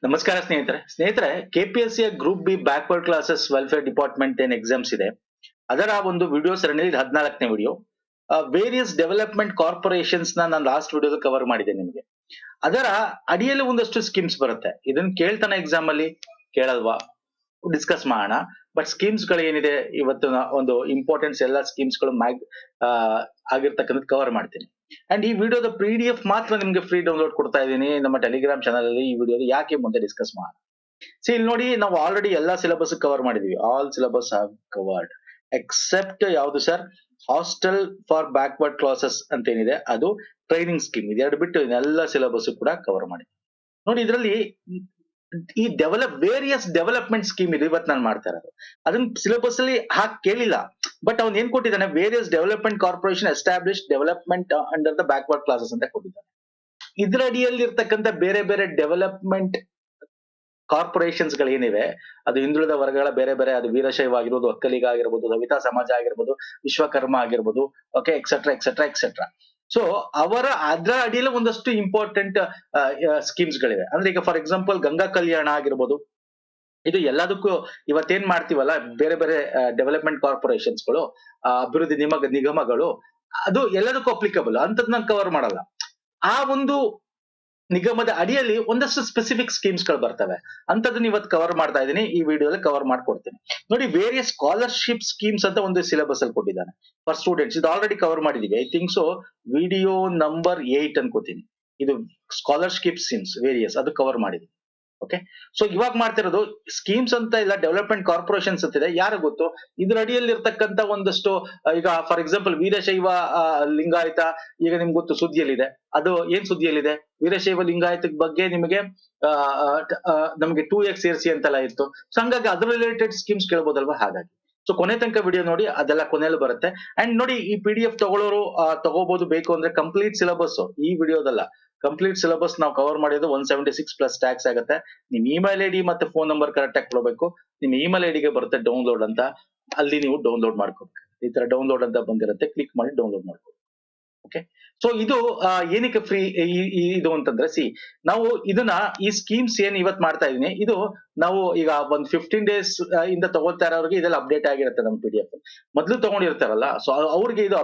ನಮಸ್ಕಾರ ಸ್ನೇಹಿತರೆ KPSC group B backward classes welfare department ಏನ್ ಎಕ್ಸಾಮ್ಸ್ ಇದೆ ಅದರ ಒಂದು ವಿಡಿಯೋ ಸರಣಿಯಲ್ಲಿ 14ನೇ ವಿಡಿಯೋ ವೇರಿಯಸ್ ಡೆವಲಪ್ಮೆಂಟ್ ಕಾರ್ಪೊರೇಷನ್ಸ್ ನಾನು ಲಾಸ್ಟ್ ವಿಡಿಯೋದಲ್ಲಿ ಕವರ್ ಮಾಡಿದೆ ನಿಮಗೆ. ಅದರ ಅಡಿಯಲ್ಲಿ ಒಂದಷ್ಟು ಸ್ಕೀಮ್ಸ್ ಬರುತ್ತೆ. ಇದನ್ನ ಕೇಳ್ತಾನೆ ಎಕ್ಸಾಮ್ ಅಲ್ಲಿ ಕೇಳಲ್ವಾ, ಡಿಸ್ಕಸ್ ಮಾಡೋಣ. ಬಟ್ ಸ್ಕೀಮ್ಸ್ ಗಳು ಏನಿದೆ ಇವತ್ತು ಒಂದು ಇಂಪಾರ್ಟೆನ್ಸ್ ಎಲ್ಲ ಸ್ಕೀಮ್ಸ್ ಗಳು ಆಗಿರ್ತಕ್ಕಂಥ ಕವರ್ ಮಾಡ್ತೀನಿ. ಅಂಡ್ ಈ ವಿಡಿಯೋದ PDF ಮಾತ್ರ ನಿಮ್ಗೆ ಫ್ರೀ ಡೌನ್ಲೋಡ್ ಕೊಡ್ತಾ ಇದ್ದೀನಿ ನಮ್ಮ ಟೆಲಿಗ್ರಾಮ್ ಚಾನಲ್ ಅಲ್ಲಿ. ಈ ವಿಡಿಯೋದ ಯಾಕೆ ಮುಂದೆ ಡಿಸ್ಕಸ್ ಮಾಡೋಣ. ಇಲ್ಲಿ ನೋಡಿ, ನಾವು ಆಲ್ರೆಡಿ ಎಲ್ಲಾ ಸಿಲೆಬಸ್ ಕವರ್ ಮಾಡಿದೀವಿ. All syllabus have covered except ಯಾವುದು sir, hostel for backward classes ಅಂತ ಏನಿದೆ ಅದು ಟ್ರೈನಿಂಗ್ ಸ್ಕೀಮ್ ಇದೆ. ಎರಡು ಬಿಟ್ಟು ಎಲ್ಲ ಸಿಲೆಬಸ್ ಕೂಡ ಕವರ್ ಮಾಡಿ ನೋಡಿ. ಇದರಲ್ಲಿ ಈ ವೇರಿಯಸ್ ಡೆವಲಪ್ಮೆಂಟ್ ಸ್ಕೀಮ್ ಇದೆ ಇವತ್ತು ನಾನು ಮಾಡ್ತಾ ಇರೋದು. ಅದನ್ನ ಸಿಲೆಬಸ್ ಅಲ್ಲಿ ಹಾಕಿ ಕೇಳಿಲ್ಲ, ಬಟ್ ಅವ್ನು ಏನ್ ಕೊಟ್ಟಿದ್ದಾನೆ, various development corporation establish development under the backward classes ಅಂತ ಕೊಟ್ಟಿದ್ದಾನೆ. ಇದ್ರ ಅಡಿಯಲ್ಲಿ ಇರ್ತಕ್ಕಂಥ ಬೇರೆ ಬೇರೆ ಡೆವಲಪ್ಮೆಂಟ್ ಕಾರ್ಪೊರೇಷನ್ಸ್ ಗಳು ಏನಿವೆ, ಅದು ಹಿಂದುಳಿದ ವರ್ಗಗಳ ಬೇರೆ ಬೇರೆ, ಅದು ವೀರಶೈವ ಆಗಿರ್ಬೋದು, ಒಕ್ಕಲಿಗ ಆಗಿರ್ಬೋದು, ಸವಿತಾ ಸಮಾಜ ಆಗಿರ್ಬೋದು, ವಿಶ್ವಕರ್ಮ ಆಗಿರ್ಬೋದು, okay, etcetera etcetera etcetera. So ಅದರ ಅಡಿಯಲ್ಲಿ ಒಂದಷ್ಟು ಇಂಪಾರ್ಟೆಂಟ್ ಸ್ಕೀಮ್ಸ್ ಗಳಿವೆ. ಅಂದ್ರೆ ಈಗ ಫಾರ್ ಎಕ್ಸಾಂಪಲ್ ಗಂಗಾ ಕಲ್ಯಾಣ ಆಗಿರ್ಬೋದು, ಇದು ಎಲ್ಲದಕ್ಕೂ ಇವತ್ತೇನ್ ಮಾಡ್ತೀವಲ್ಲ, ಬೇರೆ ಬೇರೆ ಡೆವಲಪ್ಮೆಂಟ್ ಕಾರ್ಪೊರೇಷನ್ಸ್ ಗಳು, ಅಭಿವೃದ್ಧಿ ನಿಗಮಗಳು, ಅದು ಎಲ್ಲದಕ್ಕೂ ಅಪ್ಲಿಕಬಲ್ ಅಂತದ್ ನಾನು ಕವರ್ ಮಾಡಲ್ಲ. ಆ ಒಂದು ನಿಗಮದ ಅಡಿಯಲ್ಲಿ ಒಂದಷ್ಟು ಸ್ಪೆಸಿಫಿಕ್ ಸ್ಕೀಮ್ಸ್ ಗಳು ಬರ್ತವೆ, ಅಂತದನ್ನ ಇವತ್ತು ಕವರ್ ಮಾಡ್ತಾ ಇದ್ದೀನಿ. ಈ ವಿಡಿಯೋದಲ್ಲಿ ಕವರ್ ಮಾಡ್ಕೊಡ್ತೀನಿ ನೋಡಿ. ವೇರಿಯಸ್ ಸ್ಕಾಲರ್ಶಿಪ್ ಸ್ಕೀಮ್ಸ್ ಅಂತ ಒಂದು ಸಿಲೆಬಸ್ ಅಲ್ಲಿ ಕೊಟ್ಟಿದ್ದಾನೆ ಫಾರ್ ಸ್ಟೂಡೆಂಟ್ಸ್. ಇದು ಆಲ್ರೆಡಿ ಕವರ್ ಮಾಡಿದೀವಿ, I think so video number 8 ಅನ್ಕೋತೀನಿ. ಇದು ಸ್ಕಾಲರ್ಶಿಪ್ ಸ್ಕೀಮ್ಸ್ ವೇರಿಯಸ್, ಅದು ಕವರ್ ಮಾಡಿದೀವಿ. ಓಕೆ, ಸೊ ಇವಾಗ ಮಾಡ್ತಿರೋದು ಸ್ಕೀಮ್ಸ್ ಅಂತ ಇಲ್ಲ, ಡೆವಲಪ್ಮೆಂಟ್ ಕಾರ್ಪೊರೇಷನ್ಸ್ ಅಂತಿದೆ. ಯಾರು ಗೊತ್ತು ಇದ್ರ ಅಡಿಯಲ್ಲಿ ಇರ್ತಕ್ಕಂಥ ಒಂದಷ್ಟು, ಈಗ ಫಾರ್ ಎಕ್ಸಾಂಪಲ್ ವೀರಶೈವ ಲಿಂಗಾಯತ, ಈಗ ನಿಮ್ಗೆ ಗೊತ್ತು ಸುದ್ದಿಯಲ್ಲಿದೆ. ಅದು ಏನ್ ಸುದ್ದಿಯಲ್ಲಿದೆ, ವೀರಶೈವ ಲಿಂಗಾಯತ ಬಗ್ಗೆ ನಿಮಗೆ ನಮಗೆ 2x ಸೇರಿಸಿ ಅಂತೆಲ್ಲ ಇತ್ತು. ಸೊ ಹಂಗಾಗಿ ಅದ್ರ ರಿಲೇಟೆಡ್ ಸ್ಕೀಮ್ಸ್ ಕೇಳ್ಬೋದಲ್ವಾ. ಹಾಗಾಗಿ ಸೊ ಕೊನೆ ತನಕ ವಿಡಿಯೋ ನೋಡಿ, ಅದೆಲ್ಲ ಕೊನೆಯಲ್ಲಿ ಬರುತ್ತೆ. ಅಂಡ್ ನೋಡಿ, ಈ PDF ತಗೊಳ್ಳೋರು ತಗೋಬಹುದು. ಬೇಕು ಅಂದ್ರೆ ಕಂಪ್ಲೀಟ್ ಸಿಲೆಬಸ್, ಈ ವಿಡಿಯೋದಲ್ಲ, ಕಂಪ್ಲೀಟ್ ಸಿಲೆಬಸ್ ನಾವು ಕವರ್ ಮಾಡಿದ್ದು 176 ಪ್ಲಸ್ ಟ್ಯಾಕ್ಸ್ ಆಗುತ್ತೆ. ನಿಮ್ ಇಮೇಲ್ ID ಮತ್ತೆ ಫೋನ್ ನಂಬರ್ ಕರೆಕ್ಟ್ ಆಗಿ ಕೊಡಬೇಕು. ನಿಮ್ ಇಮೇಲ್ ID ಬರುತ್ತೆ ಡೌನ್ಲೋಡ್ ಅಂತ, ಅಲ್ಲಿ ನೀವು ಡೌನ್ಲೋಡ್ ಮಾಡ್ಕೋಬೇಕು. ಈ ತರ ಡೌನ್ಲೋಡ್ ಅಂತ ಬಂದಿರುತ್ತೆ, ಕ್ಲಿಕ್ ಮಾಡಿ ಡೌನ್ಲೋಡ್ ಮಾಡ್ಕೋಬೇಕು. ಓಕೆ, ಸೊ ಇದು ಏನಕ್ಕೆ ಫ್ರೀ ಇದು ಅಂತಂದ್ರೆ, ನಾವು ಇದನ್ನ ಈ ಸ್ಕೀಮ್ಸ್ ಏನ್ ಇವತ್ ಮಾಡ್ತಾ ಇದೀನಿ, ಇದು ನಾವು ಈಗ ಒಂದ್ 15 days ಇಂದ ತಗೋತಾ ಇರೋರಿಗೆ ಇದೆಲ್ಲ ಅಪ್ಡೇಟ್ ಆಗಿರುತ್ತೆ ನಮ್ಮ PDF. ಮೊದ್ಲು ತಗೊಂಡಿರ್ತಾರಲ್ಲ, ಸೊ ಅವ್ರಿಗೆ ಇದು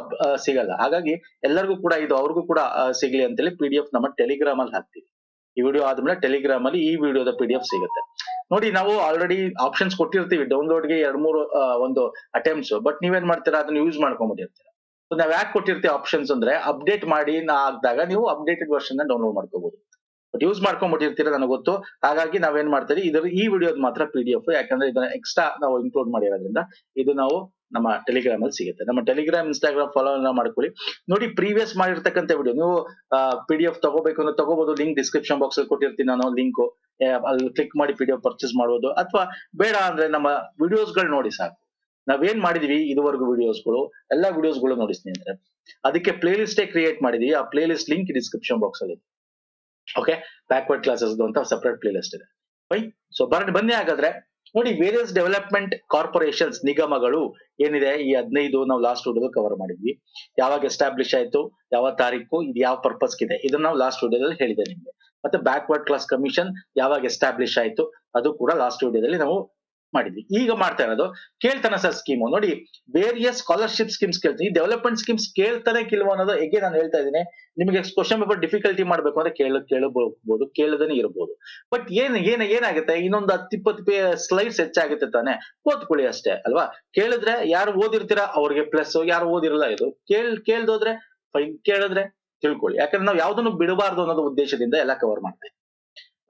ಸಿಗಲ್ಲ. ಹಾಗಾಗಿ ಎಲ್ಲರಿಗೂ ಕೂಡ ಇದು ಅವ್ರಿಗೂ ಕೂಡ ಸಿಗ್ಲಿ ಅಂತೇಳಿ PDF ನಮ್ಮ ಟೆಲಿಗ್ರಾಮ್ ಅಲ್ಲಿ ಹಾಕ್ತೀವಿ. ಈ ವಿಡಿಯೋ ಆದ್ಮೇಲೆ ಟೆಲಿಗ್ರಾಮ್ ಅಲ್ಲಿ ಈ ವಿಡಿಯೋದ PDF ಸಿಗುತ್ತೆ ನೋಡಿ. ನಾವು ಆಲ್ರೆಡಿ ಆಪ್ಷನ್ಸ್ ಕೊಟ್ಟಿರ್ತೀವಿ ಡೌನ್ಲೋಡ್ಗೆ 2-3 ಒಂದು ಅಟೆಂಪ್ಟ್ಸ್, ಬಟ್ ನೀವೇನ್ ಮಾಡ್ತೀರಾ, ಅದನ್ನ ಯೂಸ್ ಮಾಡ್ಕೊಂಡ್ಬಿಟ್ಟಿರ್ತೀರಾ. ಸೊ ನಾವ್ ಯಾಕೆ ಕೊಟ್ಟಿರ್ತೀವಿ ಆಪ್ಷನ್ಸ್ ಅಂದ್ರೆ, ಅಪ್ಡೇಟ್ ಮಾಡಿ ಹಾಕಿದಾಗ ನೀವು ಅಪ್ಡೇಟೆಡ್ ವರ್ಷನ್ ಡೌನ್ಲೋಡ್ ಮಾಡ್ಕೋಬಹುದು. ಬಟ್ ಯೂಸ್ ಮಾಡ್ಕೊಂಡ್ಬಿಟ್ಟಿರ್ತೀರಾ ನನಗೆ ಗೊತ್ತು. ಹಾಗಾಗಿ ನಾವೇನ್ ಮಾಡ್ತೀವಿ, ಈ ವಿಡಿಯೋದ್ ಮಾತ್ರ PDF, ಯಾಕಂದ್ರೆ ಇದನ್ನ ಎಕ್ಸ್ಟ್ರಾ ನಾವು ಇನ್ಕ್ಲೂಡ್ ಮಾಡಿರೋದ್ರಿಂದ ಇದು ನಾವು ನಮ್ಮ ಟೆಲಿಗ್ರಾಮ್ ಅಲ್ಲಿ ಸಿಗುತ್ತೆ. ನಮ್ಮ ಟೆಲಿಗ್ರಾಮ್, ಇನ್ಸ್ಟಾಗ್ರಾಮ್ ಫಾಲೋ ಮಾಡ್ಕೊಳ್ಳಿ ನೋಡಿ. ಪ್ರೀವಿಯಸ್ ಮಾಡಿರ್ತಕ್ಕಂಥ ವಿಡಿಯೋ ನೀವು PDF ತಗೋಬೇಕು ಅಂದ್ರೆ ತಗೋಬಹುದು. ಲಿಂಕ್ ಡಿಸ್ಕ್ರಿಪ್ಷನ್ ಬಾಕ್ಸ್ ಅಲ್ಲಿ ಕೊಟ್ಟಿರ್ತೀನಿ ನಾನು ಲಿಂಕ್, ಅಲ್ಲಿ ಕ್ಲಿಕ್ ಮಾಡಿ PDF ಪರ್ಚೇಸ್ ಮಾಡಬಹುದು. ಅಥವಾ ಬೇಡ ಅಂದ್ರೆ ನಮ್ಮ ವಿಡಿಯೋಸ್ ಗಳು ನೋಡಿ ಸಾಕು. ನಾವೇನ್ ಮಾಡಿದೀವಿ ಇದುವರೆಗೂ ವಿಡಿಯೋಸ್ಗಳು, ಎಲ್ಲಾ ವಿಡಿಯೋಸ್ಗಳು ನೋಡಿ ಸ್ನೇಹಿತರೆ. ಅದಕ್ಕೆ ಪ್ಲೇ ಲಿಸ್ಟೇ ಕ್ರಿಯೇಟ್ ಮಾಡಿದೀವಿ. ಆ play list link description box ಅಲ್ಲಿ. ಓಕೆ, ಬ್ಯಾಕ್ವರ್ಡ್ ಕ್ಲಾಸಸ್ ಅಂತ ಸಪರೇಟ್ ಪ್ಲೇ ಲಿಸ್ಟ್ ಇದೆ. ಫೈನ್, ಸೊ ಬನ್ನಿ ಹಾಗಾದ್ರೆ ನೋಡಿ. ವೇರಿಯಸ್ ಡೆವಲಪ್ಮೆಂಟ್ ಕಾರ್ಪೊರೇಷನ್ಸ್, ನಿಗಮಗಳು ಏನಿದೆ, ಈ 15 ನಾವು ಲಾಸ್ಟ್ ವಿಡಿಯೋದಲ್ಲಿ ಕವರ್ ಮಾಡಿದ್ವಿ. ಯಾವಾಗ ಎಸ್ಟಾಬ್ಲಿಷ್ ಆಯ್ತು, ಯಾವ ತಾರೀಕು, ಇದು ಯಾವ ಪರ್ಪಸ್ ಇದೆ, ಇದನ್ನ ನಾವು ಲಾಸ್ಟ್ ವಿಡಿಯೋದಲ್ಲಿ ಹೇಳಿದೆ ನಿಮ್ಗೆ. ಮತ್ತೆ ಬ್ಯಾಕ್ವರ್ಡ್ ಕ್ಲಾಸ್ ಕಮಿಷನ್ ಯಾವಾಗ ಎಸ್ಟಾಬ್ಲಿಷ್ ಆಯ್ತು, ಅದು ಕೂಡ ಲಾಸ್ಟ್ ವಿಡಿಯೋದಲ್ಲಿ ನಾವು ಮಾಡಿದ್ವಿ. ಈಗ ಮಾಡ್ತಾ ಇರೋದು ಕೇಳ್ತಾನೆ ಸರ್ ಸ್ಕೀಮು ನೋಡಿ. ವೇರಿಯಸ್ ಸ್ಕಾಲರ್ಶಿಪ್ ಸ್ಕೀಮ್ಸ್ ಕೇಳ್ತೀನಿ, ದೆವಲಪ್ಮೆಂಟ್ ಸ್ಕೀಮ್ಸ್ ಕೇಳ್ತಾನೆ ಕಿಲ್ವ ಅನ್ನೋದು ಹೇಗೆ ನಾನು ಹೇಳ್ತಾ ಇದ್ದೀನಿ. ನಿಮಗೆ ಕ್ವಶನ್ ಪೇಪರ್ ಡಿಫಿಕಲ್ಟಿ ಮಾಡ್ಬೇಕು ಅಂದ್ರೆ ಕೇಳಬಹುದು, ಕೇಳದೇನೆ ಇರಬಹುದು. ಬಟ್ ಏನಾಗುತ್ತೆ, ಇನ್ನೊಂದು 10-20 ಸ್ಲೈಡ್ಸ್ ಹೆಚ್ಚಾಗುತ್ತೆ ತಾನೆ, ಓದ್ಕೊಳ್ಳಿ ಅಷ್ಟೇ ಅಲ್ವಾ. ಕೇಳಿದ್ರೆ ಯಾರು ಓದಿರ್ತೀರಾ ಅವ್ರಿಗೆ ಪ್ಲಸ್, ಯಾರು ಓದಿರಲ್ಲ ಇದು ಕೇಳ್ದೋದ್ರೆ ಫೈನ್, ಕೇಳಿದ್ರೆ ತಿಳ್ಕೊಳ್ಳಿ. ಯಾಕಂದ್ರೆ ನಾವು ಯಾವ್ದನ್ನು ಬಿಡಬಾರ್ದು ಅನ್ನೋದು ಉದ್ದೇಶದಿಂದ ಎಲ್ಲ ಕವರ್ ಮಾಡ್ತಾ ಇದ್ದೀವಿ.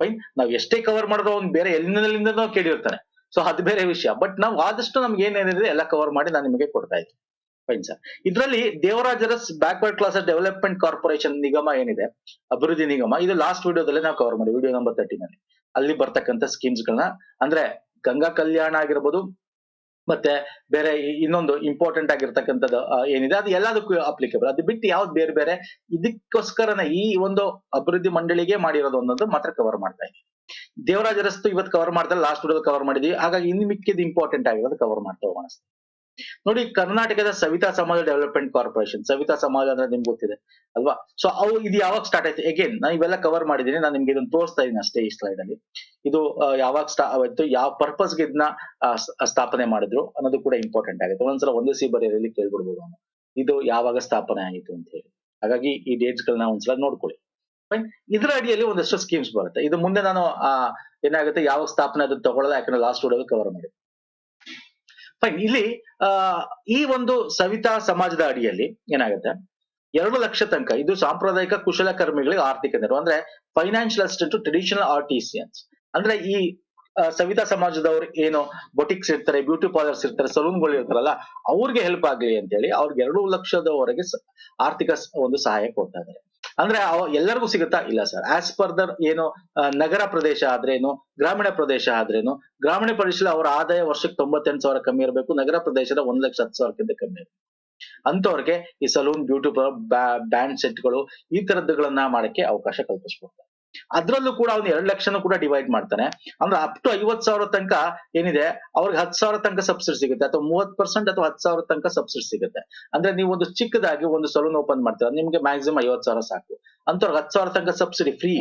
ಫೈನ್, ನಾವ್ ಎಷ್ಟೇ ಕವರ್ ಮಾಡಿದ್ರು ಅವ್ನು ಬೇರೆ ಎಲ್ಲಿಂದ ಕೇಳಿರ್ತಾನೆ, ಸೊ ಅದು ಬೇರೆ ವಿಷಯ. ಬಟ್ ನಾವು ಆದಷ್ಟು ನಮ್ಗೆ ಏನೇನಿದೆ ಎಲ್ಲ ಕವರ್ ಮಾಡಿ ನಾನು ನಿಮಗೆ ಕೊಡ್ತಾ ಇದ್ದೀನಿ. ಫೈನ್ ಸರ್, ಇದರಲ್ಲಿ Devaraja Urs backward classes development corporation ನಿಗಮ ಏನಿದೆ, ಅಭಿವೃದ್ಧಿ ನಿಗಮ, ಇದು ಲಾಸ್ಟ್ ವಿಡಿಯೋದಲ್ಲೇ ನಾವು ಕವರ್ ಮಾಡಿ, ವಿಡಿಯೋ ನಂಬರ್ 13 ಅಲ್ಲಿ. ಅಲ್ಲಿ ಬರ್ತಕ್ಕಂಥ ಸ್ಕೀಮ್ಸ್ ಗಳನ್ನ, ಅಂದ್ರೆ ಗಂಗಾ ಕಲ್ಯಾಣ ಆಗಿರ್ಬೋದು, ಮತ್ತೆ ಬೇರೆ ಇನ್ನೊಂದು ಇಂಪಾರ್ಟೆಂಟ್ ಆಗಿರ್ತಕ್ಕಂಥದ್ದು ಏನಿದೆ ಅದು ಎಲ್ಲದಕ್ಕೂ ಅಪ್ಲಿಕೇಬಲ್. ಅದು ಬಿಟ್ಟು ಯಾವ್ದು ಬೇರೆ ಬೇರೆ ಇದಕ್ಕೋಸ್ಕರನ ಈ ಒಂದು ಅಭಿವೃದ್ಧಿ ಮಂಡಳಿಗೆ ಮಾಡಿರೋದು ಅನ್ನೋದು ಮಾತ್ರ ಕವರ್ ಮಾಡ್ತಾ ಇದ್ದೀವಿ. ದೇವರಾಜ ಅರಸ್ತು ಇವತ್ತು ಕವರ್ ಮಾಡ್ತಾರೆ, ಲಾಸ್ಟ್ ವಿಡಿಯೋದಲ್ಲಿ ಕವರ್ ಮಾಡಿದೀವಿ. ಹಾಗಾಗಿ ಇನ್ನು ಮಿಕ್ಕಿದ ಇಂಪಾರ್ಟೆಂಟ್ ಆಗಿರೋದು ಕವರ್ ಮಾಡ್ತಾ ಹೋಗೋಣ. ನೋಡಿ ಕರ್ನಾಟಕದ ಸವಿತಾ ಸಮಾಜ ಡೆವಲಪ್ಮೆಂಟ್ ಕಾರ್ಪೊರೇಷನ್, ಸವಿತಾ ಸಮಾಜ ಅಂದ್ರೆ ನಿಮ್ಗೆ ಗೊತ್ತಿದೆ ಅಲ್ವಾ. ಸೊ ಅವು ಇದು ಯಾವಾಗ ಸ್ಟಾರ್ಟ್ ಆಯ್ತು, ಅಗೇನ್ ನಾನು ಇವೆಲ್ಲ ಕವರ್ ಮಾಡಿದ್ದೀನಿ, ನಾನು ನಿಮ್ಗೆ ಇದನ್ನ ತೋರಿಸ್ತಾ ಇದ್ದೀನಿ ಅಷ್ಟೇ ಈ ಸ್ಲೈಡ್ ಅಲ್ಲಿ. ಇದು ಯಾವಾಗ ಆಯ್ತು, ಯಾವ ಪರ್ಪಸ್ಗೆ ಇದನ್ನ ಸ್ಥಾಪನೆ ಮಾಡಿದ್ರು ಅನ್ನೋದು ಕೂಡ ಇಂಪಾರ್ಟೆಂಟ್ ಆಗುತ್ತೆ. ಒಂದ್ಸಲ ಒಂದೇ ಸಿ ಬರೆಯೋದ್ರಲ್ಲಿ ಕೇಳ್ಬಿಡ್ಬೋದು ಅವನು ಇದು ಯಾವಾಗ ಸ್ಥಾಪನೆ ಆಯಿತು ಅಂತ ಹೇಳಿ. ಹಾಗಾಗಿ ಈ ಡೇಟ್ಸ್ ಗಳನ್ನ ಒಂದ್ಸಲ ನೋಡ್ಕೊಳ್ಳಿ. ಫೈನ್. ಇದರ ಅಡಿಯಲ್ಲಿ ಒಂದಷ್ಟು ಸ್ಕೀಮ್ಸ್ ಬರುತ್ತೆ. ಇದು ಮುಂದೆ ನಾನು ಏನಾಗುತ್ತೆ ಯಾವಾಗ ಸ್ಥಾಪನೆ ಅದನ್ನ ತಗೊಳ್ಳಲ್ಲ, ಯಾಕಂದ್ರೆ ಲಾಸ್ಟ್ ವಿಡಿಯೋದಲ್ಲಿ ಕವರ್ ಮಾಡಿ. ಫೈನ್. ಇಲ್ಲಿ ಈ ಒಂದು ಸವಿತಾ ಸಮಾಜದ ಅಡಿಯಲ್ಲಿ ಏನಾಗುತ್ತೆ, 2 ಲಕ್ಷ ತನಕ ಇದು ಸಾಂಪ್ರದಾಯಿಕ ಕುಶಲಕರ್ಮಿಗಳಿಗೆ ಆರ್ಥಿಕ ನೆರವು, ಅಂದ್ರೆ ಫೈನಾನ್ಷಿಯಲ್ ಅಸಿಸ್ಟೆಂಟ್ ಟು ಟ್ರೆಡಿಷನಲ್ ಆರ್ಟಿಸಿಯನ್ಸ್. ಅಂದ್ರೆ ಈ ಸವಿತಾ ಸಮಾಜದವ್ರು ಏನು ಬೊಟಿಕ್ಸ್ ಇರ್ತಾರೆ, ಬ್ಯೂಟಿ ಪಾರ್ಲರ್ಸ್ ಇರ್ತಾರೆ, ಸಲೂನ್ಗಳು ಇರ್ತಾರಲ್ಲ, ಅವ್ರಿಗೆ ಹೆಲ್ಪ್ ಆಗ್ಲಿ ಅಂತ ಹೇಳಿ ಅವ್ರಿಗೆ 2 ಲಕ್ಷದವರೆಗೆ ಆರ್ಥಿಕ ಒಂದು ಸಹಾಯ ಕೊಡ್ತಾ ಇದ್ದಾರೆ. ಅಂದ್ರೆ ಎಲ್ಲರಿಗೂ ಸಿಗುತ್ತಾ? ಇಲ್ಲ ಸರ್. ಆಸ್ ಪರ್ ದರ್ ಏನು ನಗರ ಪ್ರದೇಶ ಆದ್ರೇನು, ಗ್ರಾಮೀಣ ಪ್ರದೇಶ ಆದ್ರೇನು, ಗ್ರಾಮೀಣ ಪ್ರದೇಶದಲ್ಲಿ ಅವರ ಆದಾಯ ವರ್ಷಕ್ಕೆ 98,000 ಕಮ್ಮಿ ಇರಬೇಕು, ನಗರ ಪ್ರದೇಶದ 1,10,000ಕ್ಕಿಂತ ಕಮ್ಮಿ ಇರಬೇಕು. ಅಂತವ್ರಿಗೆ ಈ ಸಲೂನ್, ಬ್ಯೂಟಿ ಪಾರ್ಲರ್, ಬ್ಯಾಂಡ್ ಸೆಟ್ಗಳು ಈ ತರದ್ದುಗಳನ್ನ ಮಾಡಕ್ಕೆ ಅವಕಾಶ ಕಲ್ಪಿಸ್ಕೊಡ್ತಾರೆ. ಅದ್ರಲ್ಲೂ ಕೂಡ ಅವ್ನು 2 ಲಕ್ಷನೂ ಕೂಡ ಡಿವೈಡ್ ಮಾಡ್ತಾನೆ. ಅಂದ್ರೆ ಅಪ್ ಟು 50,000 ತನಕ ಏನಿದೆ ಅವ್ರಿಗೆ 10,000 ತನಕ ಸಬ್ಸಿಡಿ ಸಿಗುತ್ತೆ, ಅಥವಾ 30% ಅಥವಾ 10,000 ತನಕ ಸಬ್ಸಿಡಿ ಸಿಗುತ್ತೆ. ಅಂದ್ರೆ ನೀವು ಒಂದು ಚಿಕ್ಕದಾಗಿ ಒಂದು ಸಲೂನ್ ಓಪನ್ ಮಾಡ್ತೀರಾ, ನಿಮ್ಗೆ ಮ್ಯಾಕ್ಸಿಮಮ್ 50,000 ಸಾಕು. ಅಂತವ್ರಿಗೆ 10,000 ತನಕ ಸಬ್ಸಿಡಿ ಫ್ರೀ.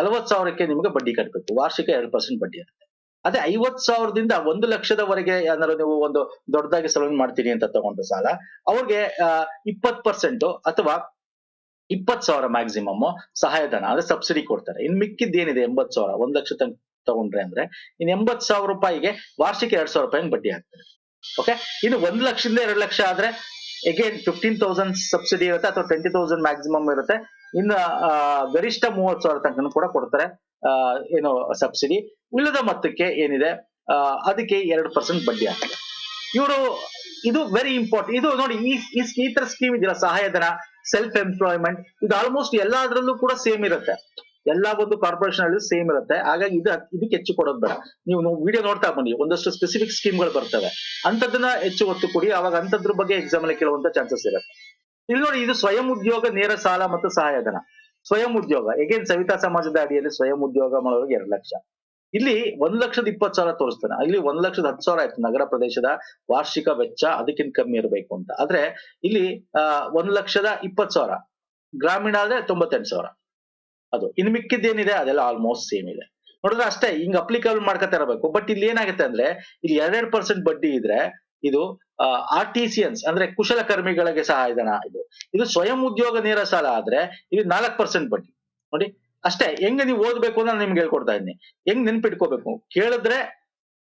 40,000ಕ್ಕೆ ನಿಮ್ಗೆ ಬಡ್ಡಿ ಕಟ್ಟಬೇಕು, ವಾರ್ಷಿಕ 2% ಬಡ್ಡಿ ಇರುತ್ತೆ. ಅದೇ 50,000ದಿಂದ 1 ಲಕ್ಷದವರೆಗೆ ಏನಾದ್ರು ನೀವು ಒಂದು ದೊಡ್ಡದಾಗಿ ಸಲೂನ್ ಮಾಡ್ತೀನಿ ಅಂತ ತಗೊಂಡ್ರೆ ಸಾಲ, ಅವ್ರಿಗೆ 20% ಅಥವಾ 20,000 ಮ್ಯಾಕ್ಸಿಮಮ್ ಸಹಾಯಧನ ಅಂದ್ರೆ ಸಬ್ಸಿಡಿ ಕೊಡ್ತಾರೆ. ಇನ್ ಮಿಕ್ಕಿದ್ ಏನಿದೆ 80,000, 1 ಲಕ್ಷ ತನಕ ತಗೊಂಡ್ರೆ ಅಂದ್ರೆ ಇನ್ 80,000 ರೂಪಾಯಿಗೆ ವಾರ್ಷಿಕ 2,000 ರೂಪಾಯಿ ಬಡ್ಡಿ ಹಾಕ್ತಾರೆ. ಓಕೆ. ಇನ್ನು 1 ಲಕ್ಷದಿಂದ 2 ಲಕ್ಷ ಆದ್ರೆ ಅಗೇನ್ 15,000 ಸಬ್ಸಿಡಿ ಇರುತ್ತೆ, ಅಥವಾ 20,000 ಮ್ಯಾಕ್ಸಿಮಮ್ ಇರುತ್ತೆ. ಇನ್ನು ಗರಿಷ್ಠ 30,000 ತನಕ ಕೂಡ ಕೊಡ್ತಾರೆ ಏನು ಸಬ್ಸಿಡಿ. ಉಳಿದ ಮೊತ್ತಕ್ಕೆ ಏನಿದೆ ಅದಕ್ಕೆ 2% ಬಡ್ಡಿ ಹಾಕ್ತಾರೆ ಇವರು. ಇದು ವೆರಿ ಇಂಪಾರ್ಟೆಂಟ್. ಇದು ನೋಡಿ ಈ ತರ ಸ್ಕೀಮ್ ಇದೆಯಲ್ಲ, ಸಹಾಯಧನ, ಸೆಲ್ಫ್ ಎಂಪ್ಲಾಯ್ಮೆಂಟ್, ಇದು ಆಲ್ಮೋಸ್ಟ್ ಎಲ್ಲಾದ್ರಲ್ಲೂ ಕೂಡ ಸೇಮ್ ಇರುತ್ತೆ. ಎಲ್ಲಾ ಒಂದು ಕಾರ್ಪೊರೇಷನ್ ಅಲ್ಲಿ ಸೇಮ್ ಇರುತ್ತೆ. ಹಾಗಾಗಿ ಇದಕ್ಕೆ ಹೆಚ್ಚು ಕೊಡೋದು ಬೇಡ. ನೀವು ವಿಡಿಯೋ ನೋಡ್ತಾ ಬನ್ನಿ, ಒಂದಷ್ಟು ಸ್ಪೆಸಿಫಿಕ್ ಸ್ಕೀಮ್ಗಳು ಬರ್ತವೆ, ಅಂತದನ್ನ ಹೆಚ್ಚು ಒತ್ತು ಕೊಡಿ. ಅವಾಗ ಅಂತದ್ರ ಬಗ್ಗೆ ಎಕ್ಸಾಮ್ ಅಲ್ಲಿ ಕೇಳುವಂತ ಚಾನ್ಸಸ್ ಇರುತ್ತೆ. ಇಲ್ಲಿ ನೋಡಿ, ಇದು ಸ್ವಯಂ ಉದ್ಯೋಗ ನೇರ ಸಾಲ ಮತ್ತು ಸಹಾಯಧನ. ಸ್ವಯಂ ಉದ್ಯೋಗ ಅಗೇನ್ ಸವಿತಾ ಸಮಾಜದ ಅಡಿಯಲ್ಲಿ ಸ್ವಯಂ ಉದ್ಯೋಗ ಮಾಡೋರಿಗೆ 2 ಲಕ್ಷ. ಇಲ್ಲಿ 1,20,000 ತೋರಿಸ್ತಾನೆ, ಇಲ್ಲಿ 1,10,000 ಆಯ್ತು ನಗರ ಪ್ರದೇಶದ ವಾರ್ಷಿಕ ವೆಚ್ಚ, ಅದಕ್ಕಿಂತ ಕಮ್ಮಿ ಇರಬೇಕು ಅಂತ. ಆದ್ರೆ ಇಲ್ಲಿ 1,20,000 ಗ್ರಾಮೀಣ ಆದ್ರೆ 98,000 ಅದು. ಇನ್ ಮಿಕ್ಕಿದ್ದೇನಿದೆ ಅದೆಲ್ಲ ಆಲ್ಮೋಸ್ಟ್ ಸೇಮ್ ಇದೆ. ನೋಡಿದ್ರೆ ಅಷ್ಟೇ, ಹಿಂಗ್ ಅಪ್ಲಿಕೇಬಲ್ ಮಾಡ್ಕೊತಾ ಇರಬೇಕು. ಬಟ್ ಇಲ್ಲಿ ಏನಾಗುತ್ತೆ ಅಂದ್ರೆ, ಇಲ್ಲಿ 2% ಬಡ್ಡಿ ಇದ್ರೆ ಇದು ಆರ್ಟಿಸಿಯನ್ಸ್ ಅಂದ್ರೆ ಕುಶಲಕರ್ಮಿಗಳಿಗೆ ಸಹಾಯಧನ. ಇದು ಸ್ವಯಂ ಉದ್ಯೋಗ ನೇರ ಸಾಲ ಆದ್ರೆ ಇದು 4% ಬಡ್ಡಿ. ನೋಡಿ ಅಷ್ಟೇ. ಹೆಂಗ್ ನೀವು ಓದ್ಬೇಕು ಅಂತ ನಾನು ನಿಮ್ಗೆ ಹೇಳ್ಕೊಡ್ತಾ ಇದ್ದೀನಿ, ಹೆಂಗ್ ನೆನ್ಪಿಟ್ಕೋಬೇಕು ಕೇಳಿದ್ರೆ